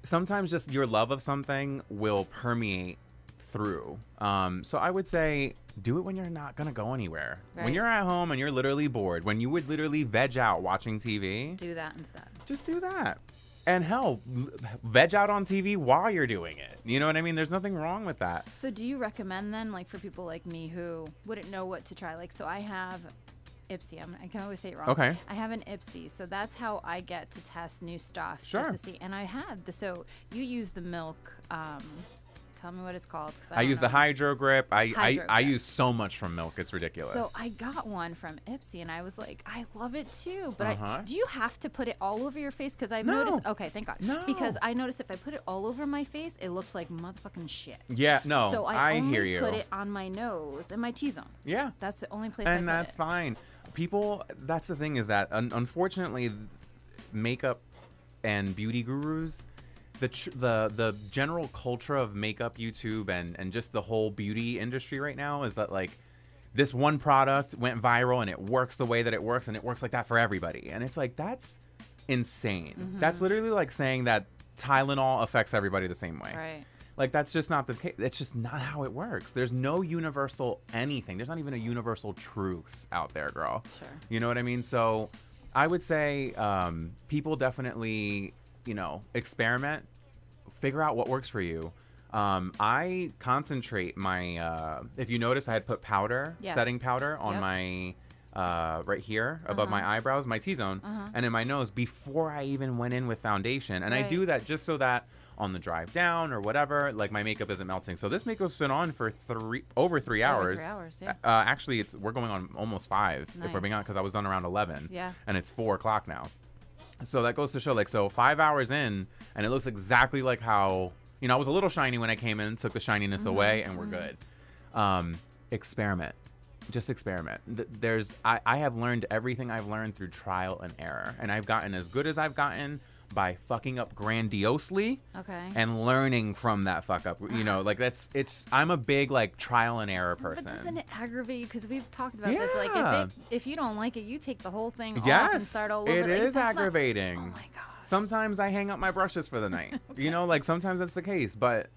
sometimes just your love of something will permeate through. So I would say do it when you're not going to go anywhere. Right. When you're at home and you're literally bored, when you would literally veg out watching TV. Do that instead. Just do that. And hell, veg out on TV while you're doing it. You know what I mean? There's nothing wrong with that. So do you recommend then, like for people like me who wouldn't know what to try? Like, so I have Ipsy. I can always say it wrong. Okay. I have an Ipsy, so that's how I get to test new stuff. Sure. Just to see. And I had so you use the milk. Tell me what it's called. I use the Hydro Grip. I Grip. use so much from milk. It's ridiculous. So I got one from Ipsy, and I was like, I love it too. But do you have to put it all over your face? Because I've noticed. Okay, thank God. No. Because I noticed if I put it all over my face, it looks like motherfucking shit. Yeah. No. So I only hear you. put it on my nose and my T-zone. Yeah. That's the only place I put it. And that's fine. People. That's the thing is that unfortunately, makeup and beauty gurus. The general culture of makeup YouTube and just the whole beauty industry right now is that like this one product went viral and it works the way that it works and it works like that for everybody. And it's like, that's insane. Mm-hmm. That's literally like saying that Tylenol affects everybody the same way. Right. Like, that's just not the case. It's just not how it works. There's no universal anything. There's not even a universal truth out there, girl. Sure. You know what I mean? So I would say people definitely, experiment, figure out what works for you. I concentrate my, if you notice, I had put powder, setting powder on my, right here above my eyebrows, my T-zone, and in my nose before I even went in with foundation. And I do that just so that on the drive down or whatever, like my makeup isn't melting. So this makeup's been on for over 3 hours. Yeah. Actually, we're going on almost 5 if we're being honest, because I was done around 11. Yeah. And it's 4 o'clock now. So that goes to show, like, so 5 hours in, and it looks exactly like how, I was a little shiny when I came in, took the shininess away, and we're good. Experiment. Just experiment. I have learned everything I've learned through trial and error, and I've gotten as good as I've gotten by fucking up grandiosely and learning from that fuck up. Like I'm a big like trial and error person. But doesn't it aggravate you? Because we've talked about this. Like if you don't like it, you take the whole thing off and start all over. It like, is aggravating. Oh my God. Sometimes I hang up my brushes for the night. Like sometimes that's the case, but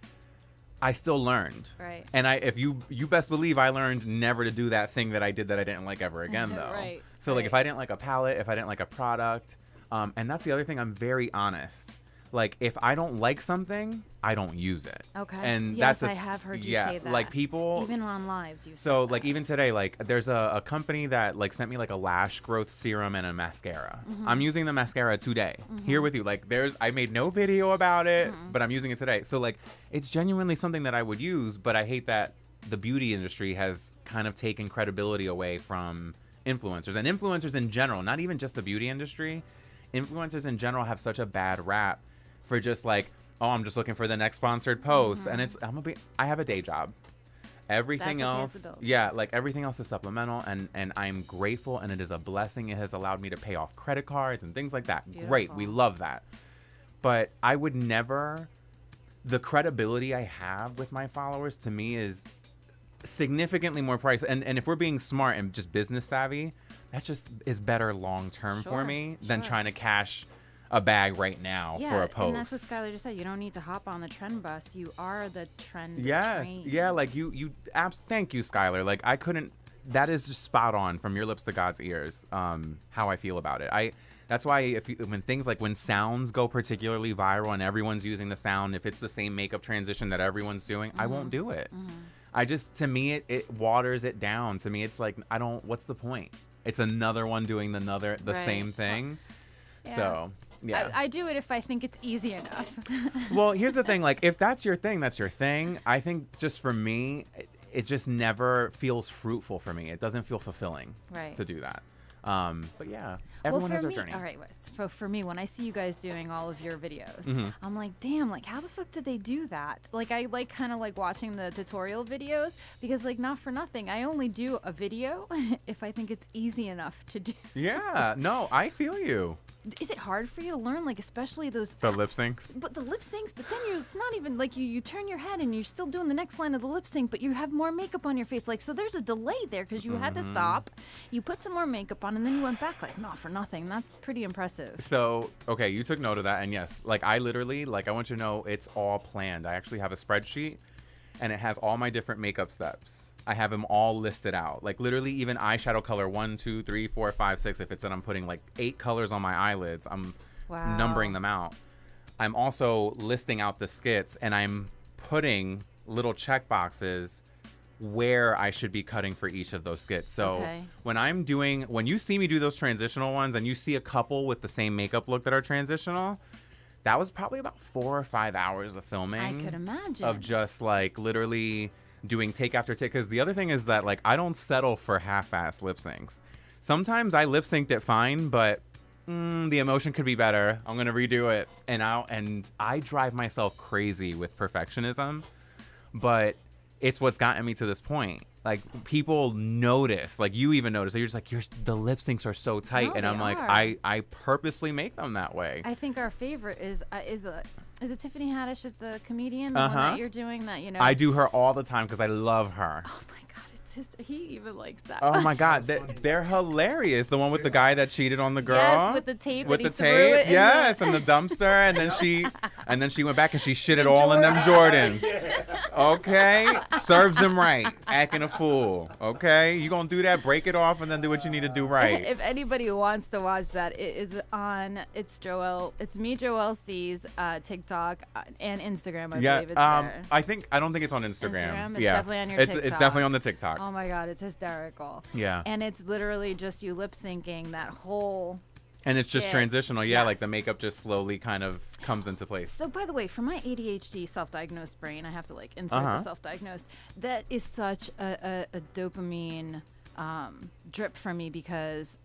I still learned. Right. And if you best believe I learned never to do that thing that I did that I didn't like ever again though. Right. So like if I didn't like a palette, if I didn't like a product, and that's the other thing, I'm very honest. Like if I don't like something, I don't use it. Okay. And yes, I have heard you say that. Like people even on lives you so say like that. Even today, like there's a company that like sent me like a lash growth serum and a mascara. I'm using the mascara today here with you. Like I made no video about it, but I'm using it today. So like it's genuinely something that I would use, but I hate that the beauty industry has kind of taken credibility away from influencers and influencers in general, not even just the beauty industry. Influencers in general have such a bad rap for just like, oh, I'm just looking for the next sponsored post. And I have a day job. Everything else, like everything else is supplemental, and I'm grateful, and it is a blessing. It has allowed me to pay off credit cards and things like that. Beautiful. Great. We love that. But I would never, the credibility I have with my followers to me is significantly more price. And if we're being smart and just business savvy, that just is better long term for me than trying to cash a bag right now for a post. And that's what Skylar just said. You don't need to hop on the trend bus. You are the trend train. Yeah, like thank you, Skylar. Like that is just spot on from your lips to God's ears, how I feel about it. That's why when sounds go particularly viral and everyone's using the sound, if it's the same makeup transition that everyone's doing, I won't do it. To me, it waters it down. To me, it's like, what's the point? It's another one doing the same thing. Yeah. So, yeah. I do it if I think it's easy enough. Well, here's the thing. Like, if that's your thing, that's your thing. I think just for me, it just never feels fruitful for me. It doesn't feel fulfilling to do that. But yeah, everyone has their journey. All right, for me, when I see you guys doing all of your videos, I'm like, damn, like how the fuck did they do that? Like I like kind of like watching the tutorial videos because like not for nothing, I only do a video if I think it's easy enough to do. Yeah, no, I feel you. Is it hard for you to learn, like especially those the lip syncs? But the lip syncs, but then it's not even like you turn your head and you're still doing the next line of the lip sync, but you have more makeup on your face, like so there's a delay there because you had to stop, you put some more makeup on, and then you went back like not for nothing. That's pretty impressive. So okay, you took note of that, and yes, like I literally, like I want you to know it's all planned. I actually have a spreadsheet, and it has all my different makeup steps. I have them all listed out. Like literally even eyeshadow color 1, 2, 3, 4, 5, 6. If it's that I'm putting like 8 colors on my eyelids, I'm numbering them out. I'm also listing out the skits, and I'm putting little check boxes where I should be cutting for each of those skits. So when you see me do those transitional ones and you see a couple with the same makeup look that are transitional, that was probably about 4 or 5 hours of filming. I could imagine. Of just like literally doing take after take. Because the other thing is that like I don't settle for half-ass lip syncs. Sometimes I lip synced it fine, but the emotion could be better. I'm gonna redo it, and I drive myself crazy with perfectionism, but it's what's gotten me to this point. Like people notice, like you even notice. You're just like the lip syncs are so tight, No, and I'm like I purposely make them that way. I think our favorite is it Tiffany Haddish is the comedian, the one that you're doing that I do her all the time because I love her. Oh my god, he even likes that. Oh my god, they're hilarious. The one with the guy that cheated on the girl. Yes, with the tape. With that the he threw tape, it yes, and the dumpster, and then she went back and she shit it all in them Jordans. Okay, serves him right, acting a fool. Okay, you gonna do that? Break it off and then do what you need to do right. If anybody wants to watch that, it is on. It's me, Joelle C's TikTok and Instagram. I believe it's there. I don't think it's on Instagram. It's definitely on your TikTok. It's definitely on the TikTok. Oh my god, it's hysterical. Yeah. And it's literally just you lip syncing that whole. And it's just skit. transitional, yeah. Yes. Like the makeup just slowly kind of comes into place. So, by the way, for my ADHD self-diagnosed brain, I have to like insert the self-diagnosed. That is such a dopamine drip for me because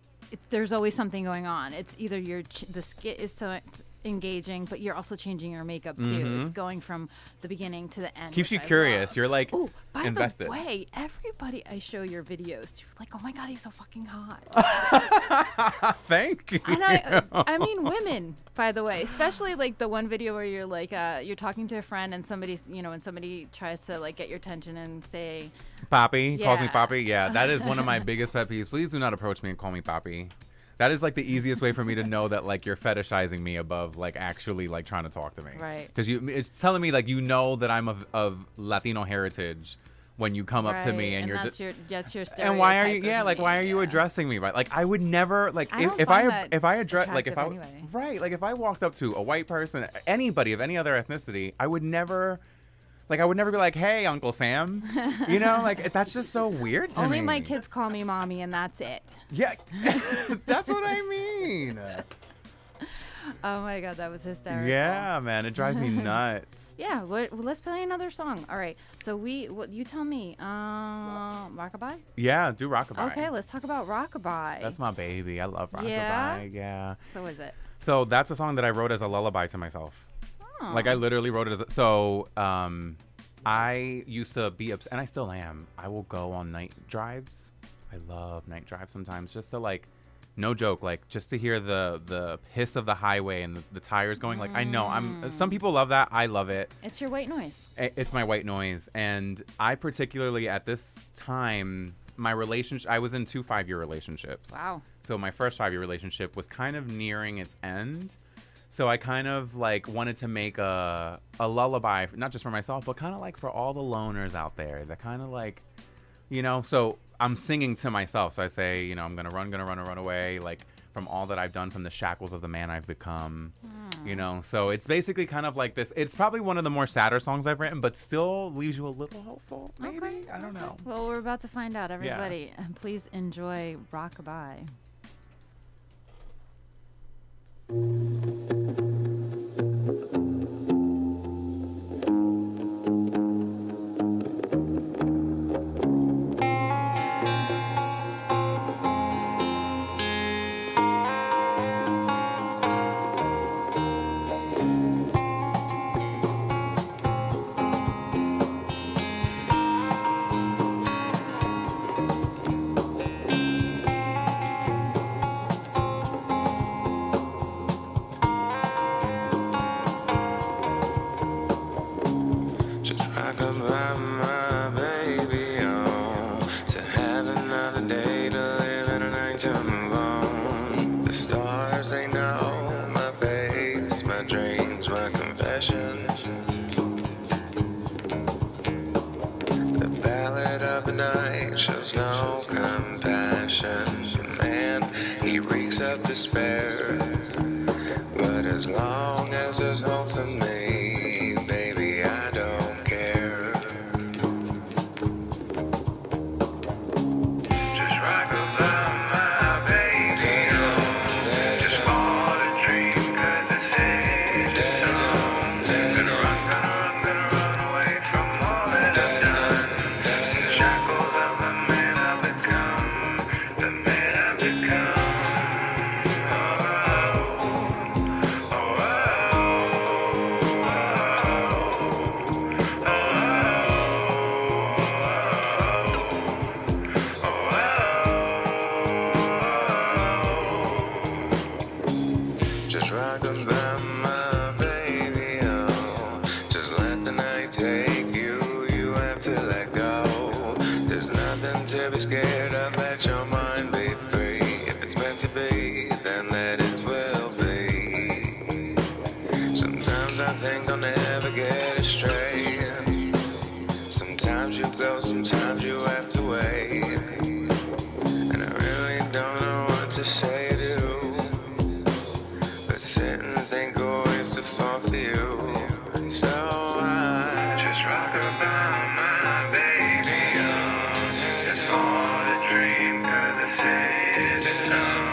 there's always something going on. It's either the skit is so engaging, but you're also changing your makeup too. It's going from the beginning to the end. Keeps you curious. Love. You're like By invested. the way, everybody I show your videos to, like, oh my god, he's so fucking hot. Thank you. And I mean women, by the way, especially like the one video where you're like you're talking to a friend and somebody's, when somebody tries to like get your attention and say Poppy, calls me Yeah. Poppy. Yeah, that is one of my biggest pet peeves. Please do not approach me and call me Poppy. That is like the easiest way for me to know that like you're fetishizing me above like actually like trying to talk to me. Right. Because it's telling me like that I'm of Latino heritage when you come up to me and you're that's just that's your stereotype. and why are you of me, why are you addressing me right? Like I would never like I don't if find I that address like if I attractive anyway. right like if I walked up to a white person, anybody of any other ethnicity, I would never be like, hey, Uncle Sam. Like that's just so weird to me. Only my kids call me mommy, and that's it. Yeah, that's what I mean. Oh my god, that was hysterical. Yeah, man, it drives me nuts. Yeah, well, let's play another song. All right, so you tell me, Rockabye? Yeah, do Rockabye. Okay, let's talk about Rockabye. That's my baby. I love Rockabye. Yeah. So is it? So that's a song that I wrote as a lullaby to myself. Oh. Like I literally wrote it I used to be upset, and I still am. I will go on night drives. I love night drives sometimes, just to like, no joke, like just to hear the hiss of the highway and the tires going. Like I know some people love that. I love it. It's your white noise. It's my white noise, and I particularly at this time, my relationship. I was in 2 5-year relationships. Wow. So my first 5-year relationship was kind of nearing its end. So I kind of like wanted to make a lullaby, not just for myself, but kind of like for all the loners out there that kind of like, so I'm singing to myself. So I say, I'm gonna run away, like from all that I've done, from the shackles of the man I've become, So it's basically kind of like this. It's probably one of the more sadder songs I've written, but still leaves you a little hopeful, maybe. Okay. I don't know. Well, we're about to find out, everybody. And please enjoy Rockabye. Just rockabye, my baby, on to have another day to live and a night to move on. The stars, they know my face, my dreams, my confessions. The ballad of the night shows no compassion. Man, he reeks of despair. But as long as there's no rock about my baby, oh. Just let the night take you, you have to let go. There's nothing to be scared of, let your mind be free. If it's meant to be, then let it will be. Sometimes I think I'll never get astray. Sometimes you go, sometimes you have to wait. And I really don't know what to say or do, but sit and think of ways to fall for you. And so I just rock about my baby, oh. Just for the dream, 'cause I say it's a song.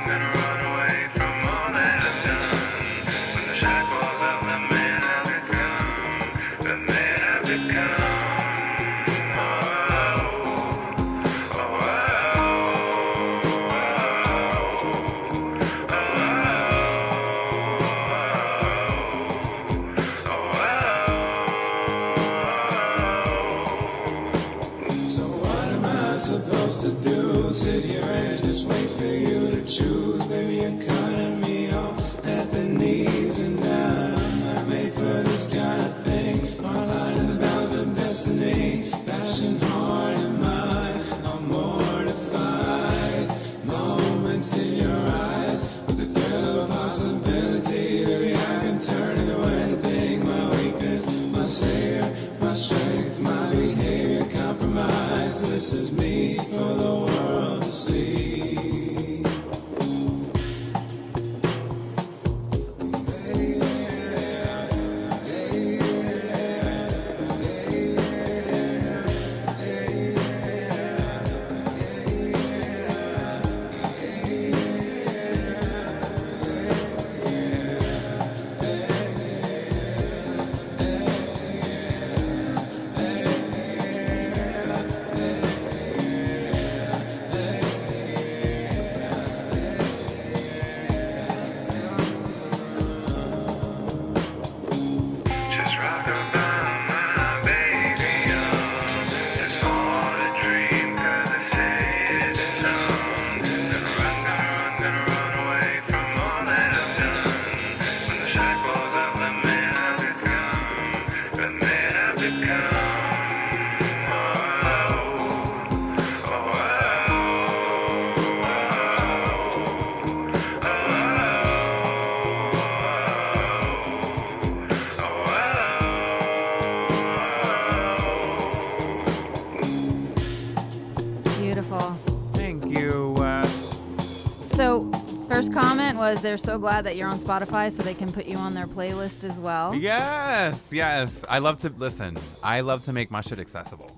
Gonna run away from all that I've done. When the shackles of the man I've become, the man I've become. So what am I supposed to do? Sit here and just wait for you to choose. Baby, you're cutting me off at the knees, and I'm not made for this kind of thing. Our line in the balance of destiny, passion, heart, and mind. I'm mortified. Moments in your eyes with the thrill of a possibility. Baby, I can turn into anything. My weakness, my savior, my strength, my behavior compromise. This is me for the world to see. Just rock about my baby, oh. Just for the dream, 'cause I say it's a song. Gonna run away from all that I've done. When the shackles of the man I've become, the man I've become. Beautiful. Thank you. So, first comment was they're so glad that you're on Spotify so they can put you on their playlist as well. Yes, yes. I love to listen. I love to make my shit accessible.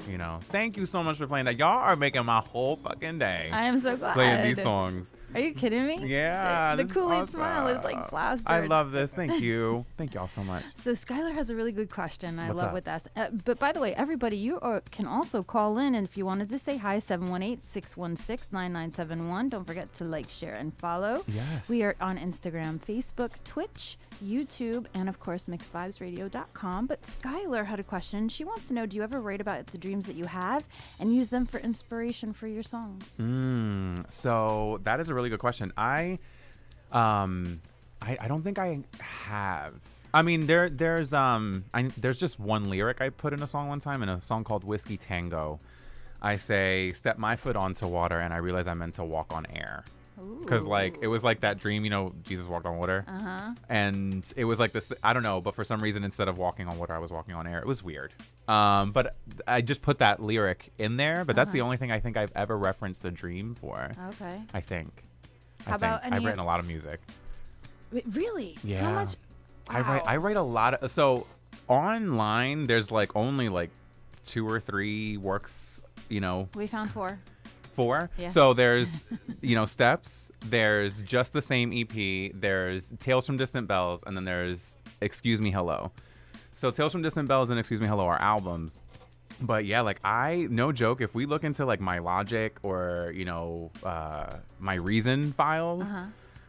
You know. Thank you so much for playing that. Y'all are making my whole fucking day I am so glad. playing these songs. Are you kidding me? Yeah, The this is Kool-Aid smile is like awesome. plastered. I love this. Thank you. Thank y'all so much. So Skylar has a really good question. I What's love up? what that's. But by the way, everybody, you can also call in, and if you wanted to say hi, 718-616-9971. Don't forget to like, share, and follow. Yes. We are on Instagram, Facebook, Twitch, YouTube, and of course, mixedvibesradio.com. But Skylar had a question. She wants to know, do you ever write about the dreams that you have and use them for inspiration for your songs? So that is a really good question. I don't think I have. I mean, there's just one lyric I put in a song one time, in a song called Whiskey Tango. I say, step my foot onto water, and I realize I meant to walk on air. Because like it was like that dream, you know, Jesus walked on water. And it was like this, I don't know, but for some reason, instead of walking on water, I was walking on air. It was weird. But I just put that lyric in there. But that's the only thing I think I've ever referenced a dream for. Okay. I think. How about I've written a lot of music. Really? Yeah. How much? I write a lot of, so online there's like only like 2 or 3 works, you know. We found 4. 4. Yeah. So there's, you know, Steps, there's Just the Same EP, there's Tales from Distant Bells, and then there's Excuse Me Hello. So Tales from Distant Bells and Excuse Me Hello are albums. But yeah, like no joke, if we look into like my Logic or, you know, my Reason files,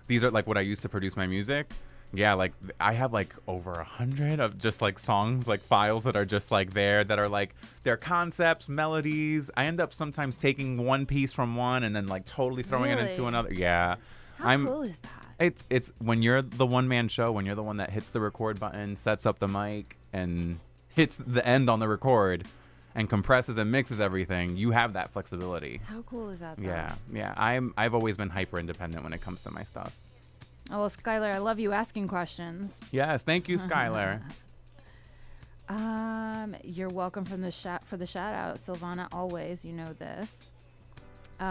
these are like what I use to produce my music. Yeah, like I have like over 100 of just like songs, like files that are just like there, that are like their concepts, melodies. I end up sometimes taking one piece from one and then like totally throwing it into Really? another. Yeah. How cool is that? It's when you're the one-man show, when you're the one that hits the record button, sets up the mic, and hits the end on the record, and compresses and mixes everything, you have that flexibility. How cool is that, though? Yeah. I've always been hyper independent when it comes to my stuff. Oh, well, Skylar, I love you asking questions. Yes, thank you, Skylar. You're welcome for the shout out, Silvana. Always, you know this. It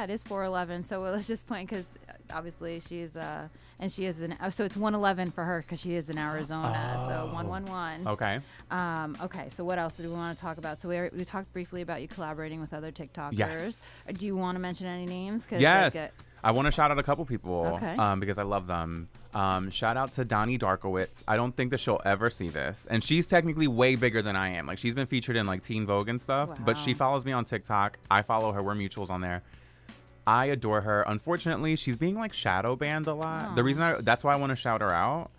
is 4:11. So let's just point, because obviously she's and she is so it's 1:11 for her because she is in Arizona. So 111. Okay. Okay. So what else do we want to talk about? So we talked briefly about you collaborating with other TikTokers. Yes. Do you want to mention any names? Yes. I want to shout out a couple people Okay. Because I love them. Shout out to Donnie Darkowitz. I don't think that she'll ever see this. And she's technically way bigger than I am. Like, she's been featured in like Teen Vogue and stuff, but she Wow. follows me on TikTok. I follow her. We're mutuals on there. I adore her. Unfortunately, she's being like shadow banned a lot. Aw. The reason that's why I want to shout her out.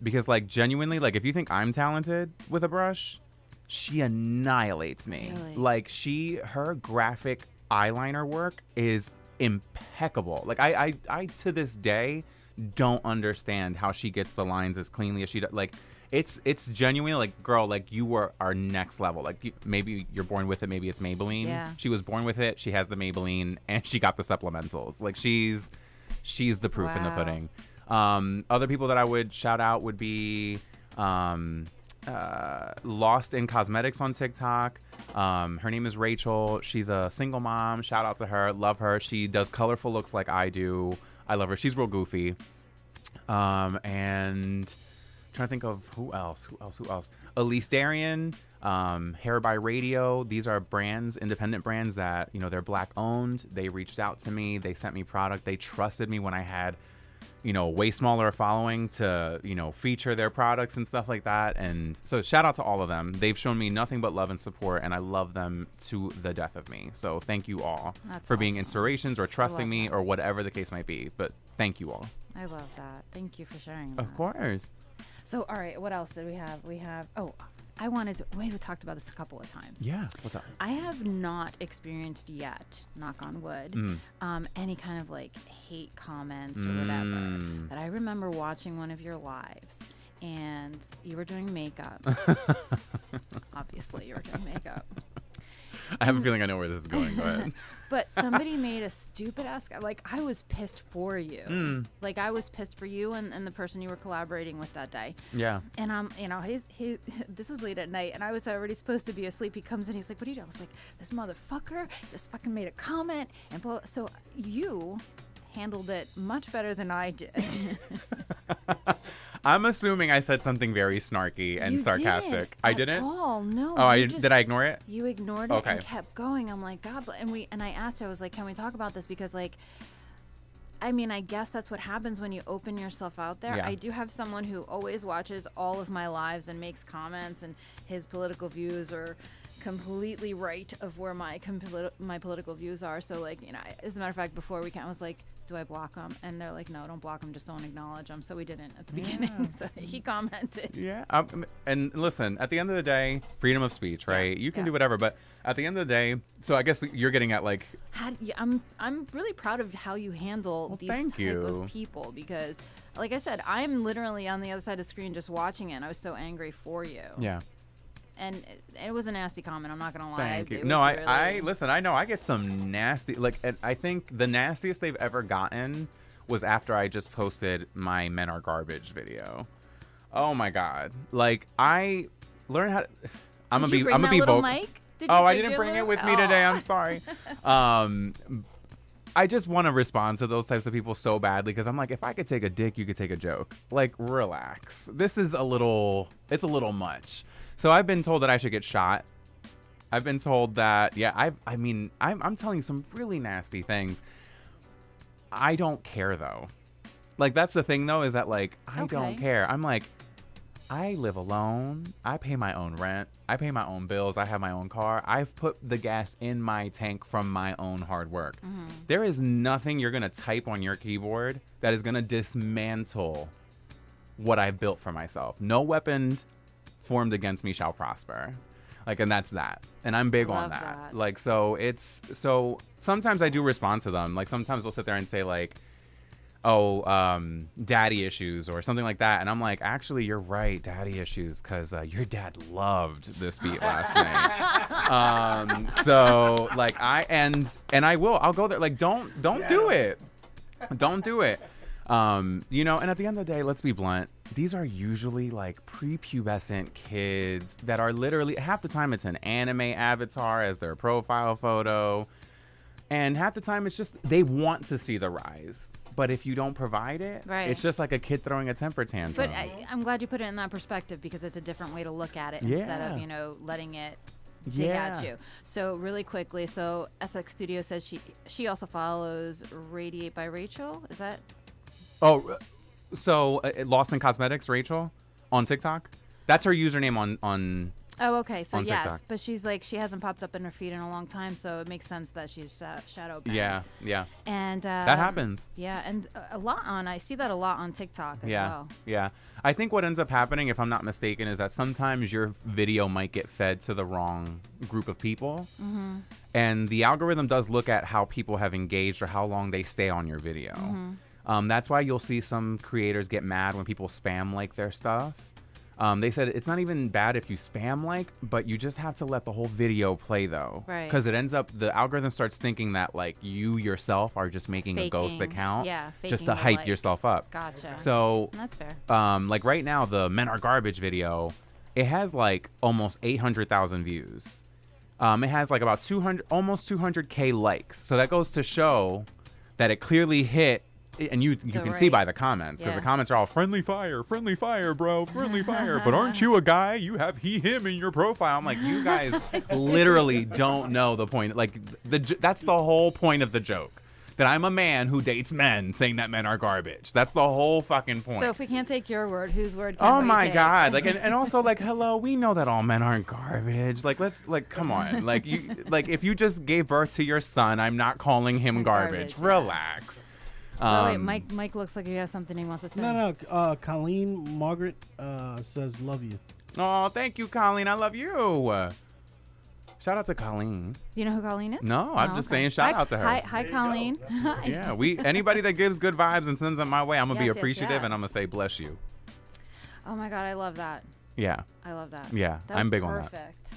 Because like genuinely, like if you think I'm talented with a brush, she annihilates me. Really? Like her graphic eyeliner work is impeccable. Like I to this day don't understand how she gets the lines as cleanly as she does. Like it's genuinely like, girl, like you are next level. Like maybe you're born with it, maybe it's Maybelline. Yeah. She was born with it, she has the Maybelline, and she got the supplementals. Like she's the proof in the Wow. pudding. Other people that I would shout out would be Lost in Cosmetics on TikTok. Her name is Rachel. She's a single mom. Shout out to her. Love her. She does colorful looks like I do. I love her. She's real goofy. And trying to think of who else. Elise Darian, Hair by Radio. These are brands, independent brands that, they're Black owned. They reached out to me. They sent me product. They trusted me when I had way smaller following to, feature their products and stuff like that. And so shout out to all of them. They've shown me nothing but love and support, and I love them to the death of me. So thank you all for being awesome. inspirations or trusting me that. or whatever the case might be. But thank you all. I love that. Thank you for sharing that. Of course. So, all right, what else did we have? We talked about this a couple of times. Yeah. What's up? I have not experienced yet, knock on wood, any kind of like hate comments or whatever. But I remember watching one of your lives, and you were doing makeup. Obviously, you were doing makeup. I have a feeling I know where this is going. Go ahead. But somebody made a stupid ass. Like, I was pissed for you. Like, I was pissed for you and the person you were collaborating with that day. Yeah. And this was late at night, and I was already supposed to be asleep. He comes in, he's like, "What are you doing?" I was like, "This motherfucker just fucking made a comment," and blah. So you handled it much better than I did. I'm assuming I said something very snarky and You sarcastic. didn't I at didn't? all. No. Oh, you did I ignore it? You ignored it Okay. and kept going. I'm like, God, and I asked her, I was like, "Can we talk about this?" Because like, I mean, I guess that's what happens when you open yourself out there. Yeah. I do have someone who always watches all of my lives and makes comments, and his political views are completely right of where my political views are. So like, as a matter of fact, before we I was like, "Do I block them?" And they're like, "No, don't block them. Just don't acknowledge them." So we didn't at the beginning. So he commented. Yeah. And listen, at the end of the day, freedom of speech, right? You can yeah. do whatever, but at the end of the day, so I guess you're getting at like, I'm really proud of how you handle these thank type you. of people, because like I said, I'm literally on the other side of the screen just watching it, and I was so angry for you. yeah. And it was a nasty comment, I'm not gonna lie. Thank you. It No, was I really- listen, I know I get some nasty, like, and I think the nastiest they've ever gotten was after I just posted my Men Are Garbage video. Oh my God. Like, I learned how to, I'm Did gonna you be, bring I'm gonna that be little vocal. mic? Did you Oh, I bring didn't your bring it little- with me today. Oh. I'm sorry. I just want to respond to those types of people so badly, because I'm like, if I could take a dick, you could take a joke. Like, relax. This is it's a little much. So I've been told that I should get shot. I've been told that, I'm telling you some really nasty things. I don't care though. Like, that's the thing though, is that like, I don't Okay. care. I'm like, I live alone. I pay my own rent. I pay my own bills. I have my own car. I've put the gas in my tank from my own hard work. There is nothing you're going to type on your keyboard that is going to dismantle what I've built for myself. No weapon formed against me shall prosper. Like, and that's that. And I'm big on Love that. that. Like, so sometimes I do respond to them. Like, sometimes they'll sit there and say like, daddy issues or something like that. And I'm like, actually, you're right, daddy issues, because your dad loved this beat last night. So like I'll go there. Like, don't do it. Don't do it. You know, and at the end of the day, let's be blunt. These are usually like prepubescent kids that are literally, half the time it's an anime avatar as their profile photo. And half the time it's just, they want to see the rise. But if you don't provide it, it's just like a kid throwing a temper tantrum. But I'm glad you put it in that perspective, because it's a different way to look at it instead of, you know, letting it dig at you. So really quickly, so SX Studio says she also follows Radiate by Rachel. Is that? Oh, so Lost in Cosmetics, Rachel, on TikTok. That's her username on Oh, okay. So yes, TikTok. but she's like, she hasn't popped up in her feed in a long time, so it makes sense that she's shadow banned. Yeah. And that happens. Yeah, and I see that a lot on TikTok as well. Yeah. I think what ends up happening, if I'm not mistaken, is that sometimes your video might get fed to the wrong group of people. Mm-hmm. And the algorithm does look at how people have engaged or how long they stay on your video. Mm-hmm. That's why you'll see some creators get mad when people spam like their stuff. They said it's not even bad if you spam like, but you just have to let the whole video play though. Right. Because it ends up, the algorithm starts thinking that like you yourself are just making a ghost Faking. account Yeah, just faking to the hype like. yourself up. Gotcha. So That's fair. like right now, the Men Are Garbage video, it has like almost 800,000 views. It has like about almost 200K likes. So that goes to show that it clearly hit. And you can see by the comments, because the comments are all friendly fire, bro, friendly fire. But aren't you a guy? You have him in your profile. I'm like, you guys literally don't know the point. Like, that's the whole point of the joke. That I'm a man who dates men, saying that men are garbage. That's the whole fucking point. So if we can't take your word, whose word can we take? Oh my God. Like, and also like, hello, we know that all men aren't garbage. Like, come on. Like, if you just gave birth to your son, I'm not calling him garbage. Relax. Wait, Mike looks like he has something he wants to say. No. Colleen Margaret says, love you. Oh, thank you, Colleen. I love you. Shout out to Colleen. Do you know who Colleen is? No, I'm just saying shout out to her. Hi, Colleen. Hi. Yeah, anybody that gives good vibes and sends them my way, I'm going to be appreciative yes. and I'm going to say bless you. Oh my God, I love that. Yeah. I love that. Yeah, That I'm was big on that. Perfect.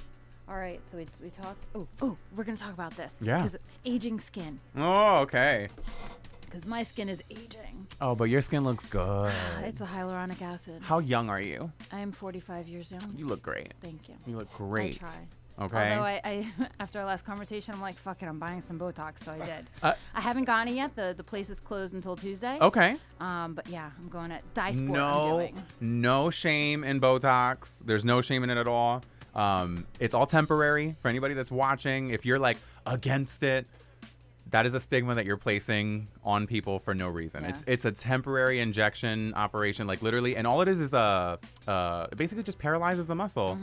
All right, so we talked. Oh, we're going to talk about this. Yeah. Because aging skin. Oh, okay. Because my skin is aging. Oh, but your skin looks good. It's the hyaluronic acid. How young are you? I am 45 years young. You look great. Thank you. You look great. I try. Okay. Although I after our last conversation, I'm like, fuck it, I'm buying some Botox, so I did. I haven't gotten it yet. The place is closed until Tuesday. Okay. But yeah, I'm going at Dye Sport. I'm doing. No shame in Botox. There's no shame in it at all. It's all temporary for anybody that's watching. If you're like against it, that is a stigma that you're placing on people for no reason. Yeah. It's a temporary injection operation, like literally, and all it is it basically just paralyzes the muscle,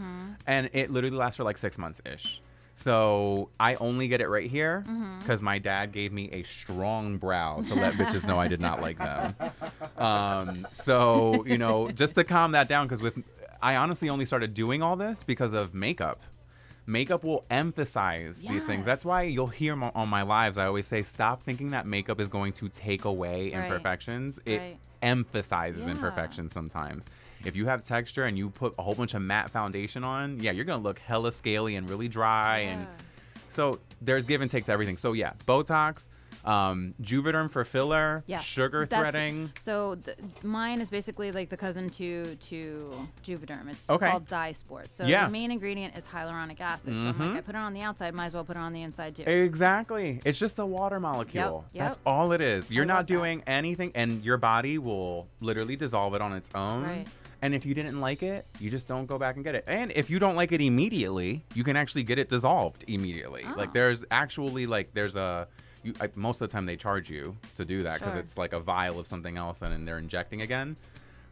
and it literally lasts for like 6 months ish. So I only get it right here because my dad gave me a strong brow to let bitches know I did not like them. So you know, just to calm that down, because I honestly only started doing all this because of makeup. Makeup will emphasize these things. That's why you'll hear on my lives, I always say, stop thinking that makeup is going to take away imperfections. It emphasizes imperfections sometimes. If you have texture and you put a whole bunch of matte foundation on, you're going to look hella scaly and really dry. And so there's give and take to everything. So yeah, Botox, Juvederm for filler, sugar threading. So mine is basically like the cousin to Juvederm. It's called Dye Sport. So the main ingredient is hyaluronic acid. So I'm like, I put it on the outside, might as well put it on the inside too. Exactly. It's just a water molecule. Yep. That's all it is. You're not doing anything, and your body will literally dissolve it on its own. Right. And if you didn't like it, you just don't go back and get it. And if you don't like it immediately, you can actually get it dissolved immediately. Like there's actually most of the time they charge you to do that because it's like a vial of something else and then they're injecting again.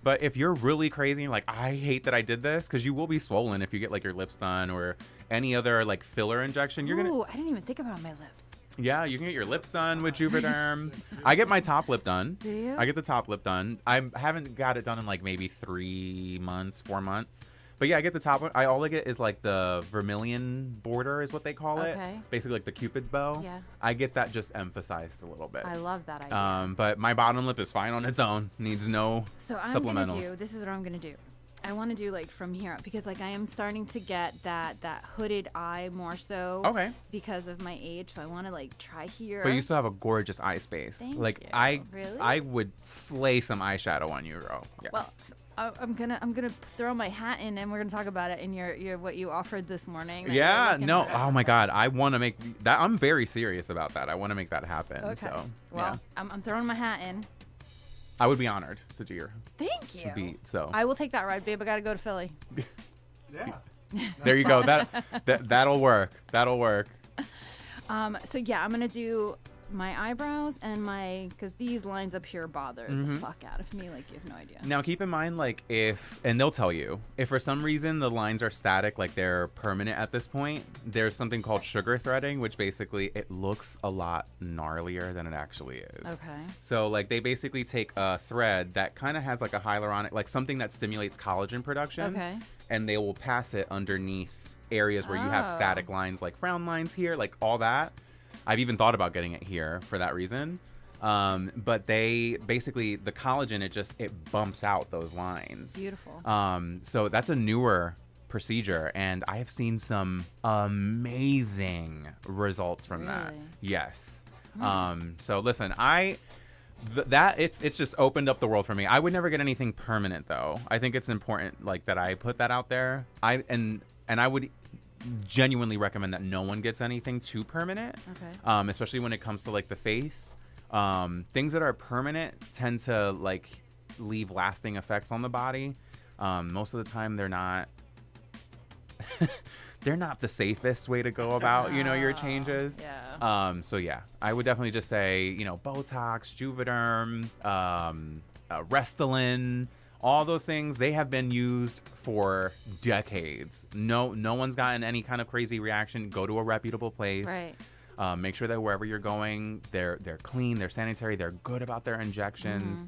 But if you're really crazy and you're like, I hate that I did this, because you will be swollen if you get like your lips done or any other like filler injection. I didn't even think about my lips. Yeah, you can get your lips done with Juvederm. I get my top lip done. Do you? I get the top lip done. I haven't got it done in like maybe 4 months. But yeah, I get the top one. All I get is like the vermilion border is what they call it. Okay. Basically like the Cupid's bow. Yeah. I get that just emphasized a little bit. I love that idea. But my bottom lip is fine on its own. Needs no So I'm gonna supplementals. this is what I'm gonna do. I want to do like from here up because like I am starting to get that hooded eye more so. Okay. Because of my age, so I want to like try here. But you still have a gorgeous eye space. Thank like you. I Really? would slay some eyeshadow on you, girl. Yeah. Well, I'm gonna throw my hat in and we're gonna talk about it in your what you offered this morning. that you're Yeah, looking no. for. Oh my God, I want to make that. I'm very serious about that. I want to make that happen. Okay. So Well, yeah, I'm throwing my hat in. I would be honored to do your Thank you. beat. So I will take that ride, babe. I gotta go to Philly. Yeah. there you go. That'll work. That'll work. So yeah, I'm gonna do my eyebrows and because these lines up here bother the fuck out of me. Like you have no idea. Now keep in mind, like and they'll tell you, if for some reason the lines are static, like they're permanent at this point, there's something called sugar threading, which basically it looks a lot gnarlier than it actually is. Okay. So like they basically take a thread that kind of has like a hyaluronic, like something that stimulates collagen production. Okay. And they will pass it underneath areas where you have Oh. static lines, like frown lines here, like all that. I've even thought about getting it here for that reason. But they basically, the collagen, it bumps out those lines. Beautiful. So that's a newer procedure, and I have seen some amazing results from that. Really? Yes. So listen, it's just opened up the world for me. I would never get anything permanent though. I think it's important like that I put that out there. I would genuinely recommend that no one gets anything too permanent. Okay. Especially when it comes to like the face. Things that are permanent tend to like leave lasting effects on the body. Most of the time they're not they're not the safest way to go about, your changes. Yeah. So yeah, I would definitely just say, Botox, Juvederm, Restylane, all those things, they have been used for decades. No one's gotten any kind of crazy reaction. Go to a reputable place. Right. Make sure that wherever you're going, they're clean, they're sanitary, they're good about their injections.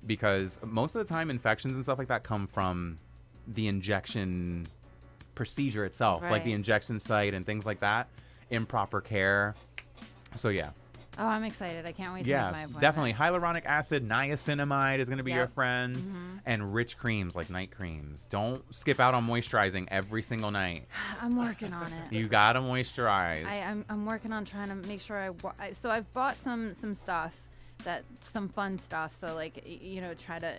Because most of the time infections and stuff like that come from the injection procedure itself, like the Right. injection site and things like that. Improper care. So yeah. Oh, I'm excited. I can't wait to make my Yeah, appointment. definitely. Hyaluronic acid, niacinamide is going to be your Yep. friend. And rich creams like night creams. Don't skip out on moisturizing every single night. I'm working on it. You got to moisturize. I'm working on trying to make sure so I've bought some stuff some fun stuff. So like, try to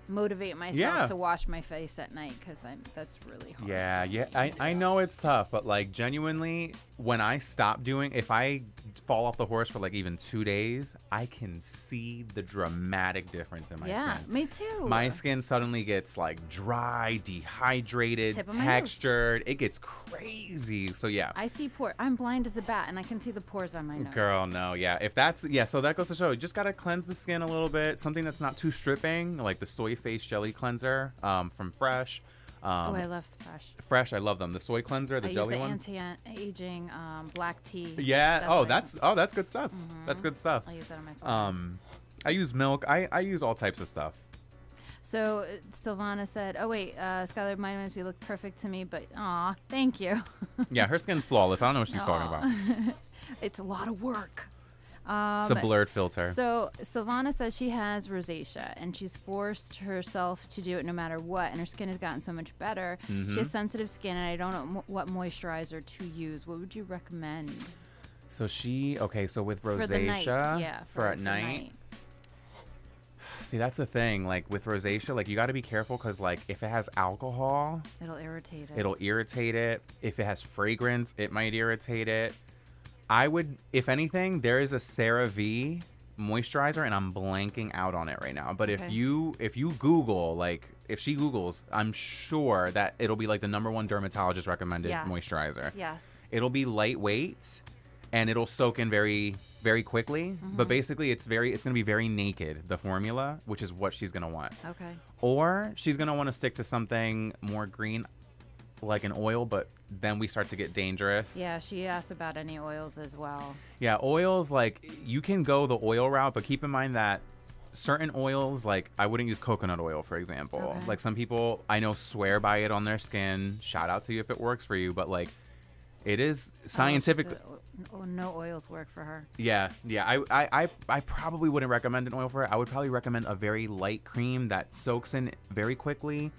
motivate myself Yeah. to wash my face at night because that's really hard. Yeah. I know it's tough, but like genuinely, when I stop if I fall off the horse for like even 2 days, I can see the dramatic difference in my Yeah, skin. me too. My skin suddenly gets like dry, dehydrated, Tip of my nose. textured. It gets crazy. So yeah. I see pores. I'm blind as a bat, and I can see the pores on my nose. Girl, no, yeah. So that goes to show, you just gotta cleanse the skin a little bit. Something that's not too stripping, like the soy face jelly cleanser from Fresh. Oh, I love Fresh, I love them. The soy cleanser, the I jelly use one. the anti-aging black tea. Yeah. what I That's good stuff. That's good stuff. I'll use that on my phone. I use milk. I use all types of stuff. So Sylvana said, "Oh wait, Skylar, Mindminx, you look perfect to me, but aw, thank you." Yeah, her skin's flawless. I don't know what she's talking about. It's a lot of work. It's a blurred filter. So Sylvana says she has rosacea and she's forced herself to do it no matter what, and her skin has gotten so much better. She has sensitive skin, and I don't know what moisturizer to use. What would you recommend? So so with rosacea, For the night, yeah. for at night. See, that's the thing. Like with rosacea, like you got to be careful because like if it has alcohol, It'll irritate it. it'll irritate it. If it has fragrance, it might irritate it. I would, if anything, there is a CeraVe moisturizer, and I'm blanking out on it right now. But Okay. if you Google, like if she Googles, I'm sure that it'll be like the #1 dermatologist recommended Yes. moisturizer. Yes. It'll be lightweight, and it'll soak in very, very quickly. But basically, it's going to be very naked, the formula, which is what she's going to want. Okay. Or she's going to want to stick to something more green, like an oil, but then we start to get dangerous. Yeah, she asked about any oils as well. Yeah, oils, like you can go the oil route, but keep in mind that certain oils, like I wouldn't use coconut oil, for example. Okay. Like some people I know swear by it on their skin. Shout out to you if it works for you, but like it is scientific. No oils work for her. Yeah. I probably wouldn't recommend an oil for it. I would probably recommend a very light cream that soaks in very quickly.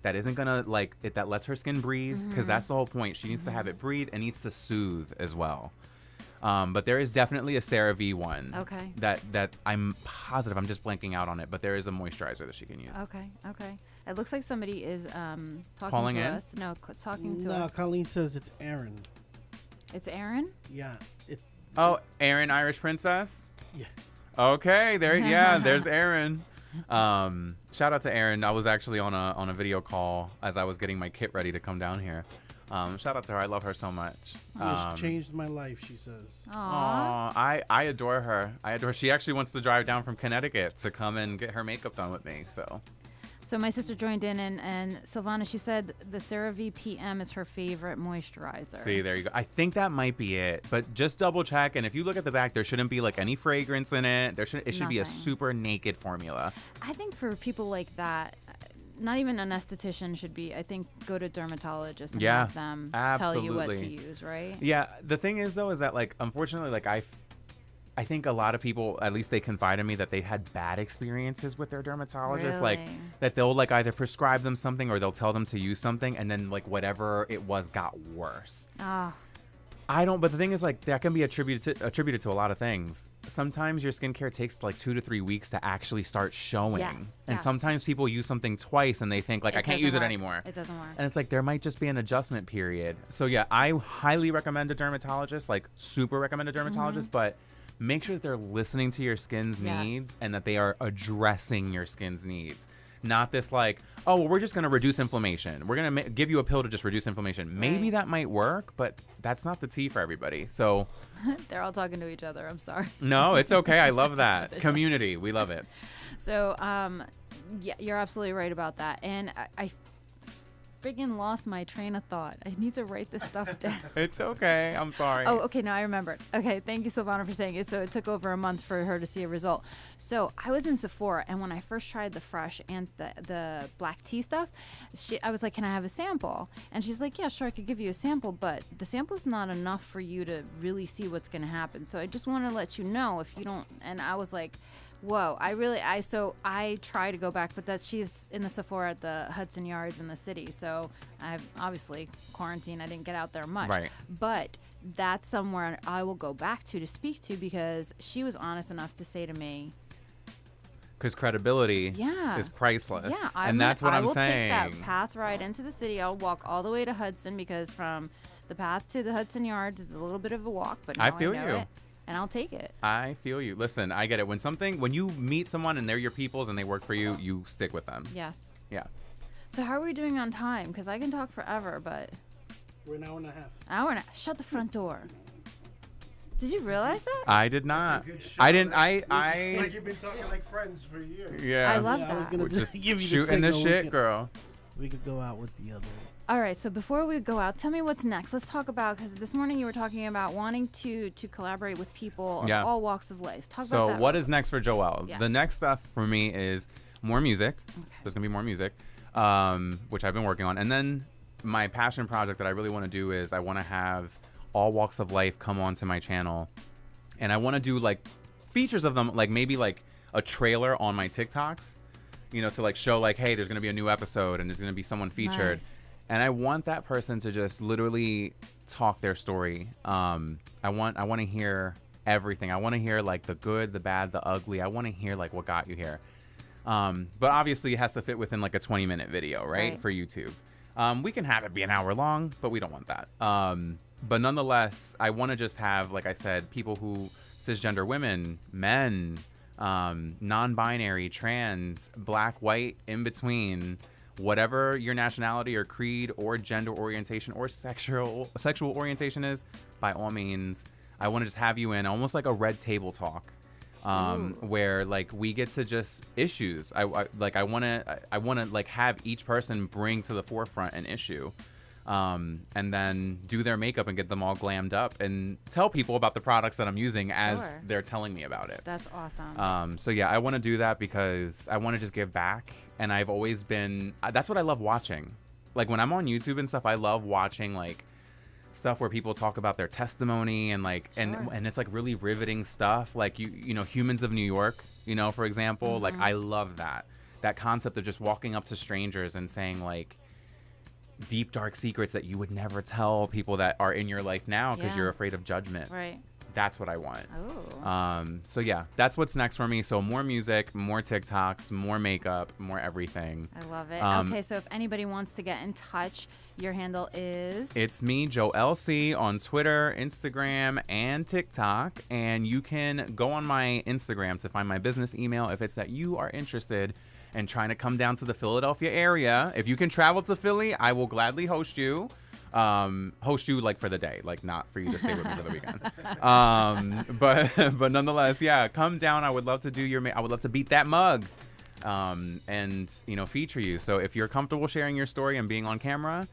That isn't gonna like it. That lets her skin breathe, because that's the whole point. She needs to have it breathe and needs to soothe as well. But there is definitely a CeraVe one. Okay. That I'm positive. I'm just blanking out on it, but there is a moisturizer that she can use. Okay. It looks like somebody is talking Calling to in? us. No, talking to No, us. Colleen says it's Aaron. It's Aaron. Yeah. Oh, Erin, Irish Princess. Yeah. Okay, there's Erin. Shout out to Erin. I was actually on a video call as I was getting my kit ready to come down here. Shout out to her. I love her so much. It's changed my life, she says. Aww. I adore her. She actually wants to drive down from Connecticut to come and get her makeup done with me. So my sister joined in, and Silvana, she said the CeraVe PM is her favorite moisturizer. See, there you go. I think that might be it, but just double check. And if you look at the back, there shouldn't be like any fragrance in it. It should be a Nothing. super naked formula. I think for people like that, not even an esthetician should be. I think go to dermatologist and have them tell you what to absolutely. use, right? Yeah. The thing is, though, is that like, unfortunately, like I think a lot of people, at least they confide in me that they had bad experiences with their dermatologist. Like Really? that they'll like either prescribe them something or they'll tell them to use something, and then like whatever it was got worse. Oh, But the thing is, like, that can be attributed to a lot of things. Sometimes your skincare takes like 2 to 3 weeks to actually start showing. Yes, And yes. sometimes people use something twice and they think like, I can't doesn't use it work. anymore. It doesn't work. And it's like, there might just be an adjustment period. So yeah, I highly recommend a dermatologist, like super recommend a dermatologist, but make sure that they're listening to your skin's Yes. needs and that they are addressing your skin's needs. Not this like, oh, well, we're just going to reduce inflammation. We're going to give you a pill to just reduce inflammation. Maybe Right. that might work, but that's not the tea for everybody. So They're all talking to each other. I'm sorry. no, it's okay. I love that. Community. We love it. So, yeah, you're absolutely right about that. And I friggin' lost my train of thought. I need to write this stuff down. It's okay. I'm sorry. Oh, okay. Now I remembered. Okay. Thank you, Silvana, for saying it. So it took over a month for her to see a result. So I was in Sephora, and when I first tried the Fresh and the black tea stuff, I was like, can I have a sample? And she's like, yeah, sure, I could give you a sample, but the sample's not enough for you to really see what's going to happen. So I just want to let you know if you don't. And I was like, whoa, I try to go back, but she's in the Sephora at the Hudson Yards in the city. So I've obviously quarantined. I didn't get out there much. Right. But that's somewhere I will go back to speak to, because she was honest enough to say to me, Because credibility Yeah. is priceless. yeah, and that's what I I'm will saying. take that path right into the city. I'll walk all the way to Hudson, because from the path to the Hudson Yards is a little bit of a walk, but I now feel know you. it, and I'll take it. I feel you. Listen, I get it. When you meet someone and they're your peoples and they work for you, you stick with them. Yes. Yeah. So how are we doing on time? Because I can talk forever, but We're an hour and a half. hour and a shut the front door. Did you realize that? I did not. good shot. I didn't. Like I. you've been talking like friends for years. Yeah. I love I was that. gonna We're just give you shooting the signal. shit, girl. We could go out with the other. All right, so before we go out, tell me what's next. Let's talk about, because this morning you were talking about wanting to collaborate with people of Yeah. all walks of life. Talk about So that. what is next for Joelle? Yes. The next stuff for me is more music. Okay. There's gonna be more music, which I've been working on, and then my passion project that I really want to do is I want to have all walks of life come onto my channel, and I want to do like features of them, like maybe like a trailer on my TikToks, to like show like, hey, there's gonna be a new episode and there's gonna be someone featured. Nice. And I want that person to just literally talk their story. I want to hear everything. I want to hear like the good, the bad, the ugly. I want to hear like what got you here. But obviously it has to fit within like a 20-minute video, right? Right. For YouTube. We can have it be an hour long, but we don't want that. But nonetheless, I want to just have, like I said, people who cisgender women, men, non-binary, trans, black, white, in between, whatever your nationality or creed or gender orientation or sexual orientation is, by all means, I want to just have you in almost like a red table talk, where like we get to just issues. I want to like have each person bring to the forefront an issue. and then do their makeup and get them all glammed up and tell people about the products that I'm using as Sure. they're telling me about it. That's awesome. So yeah, I want to do that because I want to just give back. And I've always been, that's what I love watching. Like when I'm on YouTube and stuff, I love watching like stuff where people talk about their testimony and like, Sure. and it's like really riveting stuff. Like you know, Humans of New York, you know, for example, like I love that concept of just walking up to strangers and saying like deep, dark secrets that you would never tell people that are in your life now because Yeah. you're afraid of judgment. Right. That's what I want. Oh. So yeah, that's what's next for me. So more music, more TikToks, more makeup, more everything. I love it. Um, Okay, so if anybody wants to get in touch, your handle is It's me, Joe LC, on Twitter, Instagram, and TikTok. And you can go on my Instagram to find my business email if it's that you are interested in trying to come down to the Philadelphia area. If you can travel to Philly, I will gladly host you. Like for the day, like not for you to stay with me for the weekend. But nonetheless, yeah, come down. I would love to do I would love to beat that mug, and you know, feature you. So if you're comfortable sharing your story and being on camera,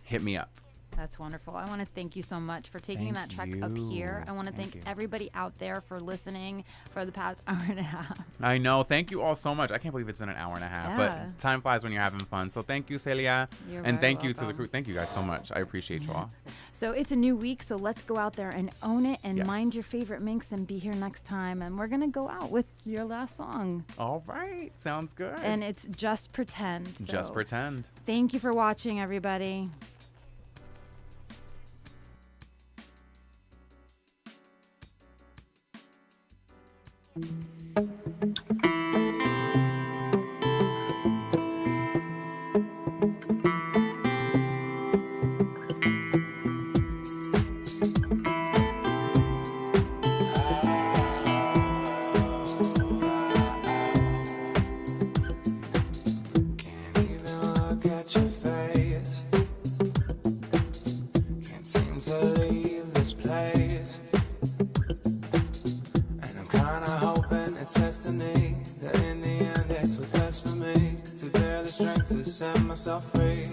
hit me up. That's wonderful. I want to thank you so much for taking Thank that trek up you. here. I want to Thank thank you. everybody out there for listening for the past hour and a half. I know. Thank you all so much. I can't believe it's been an hour and a half, Yeah. but time flies when you're having fun. So thank you, Celia. You're And very thank you to the welcome. crew. Thank you guys so much. I appreciate you all. So it's a new week, so let's go out there and own it and Yes. mind your favorite minx and be here next time. And we're going to go out with your last song. All right. Sounds good. And it's Just Pretend. Just So pretend. Thank you for watching, everybody. Can't even look at your face. Can't seem to leave this place. And I'm kinda hoping it's destiny, that in the end it's what's best for me, to bear the strength to set myself free.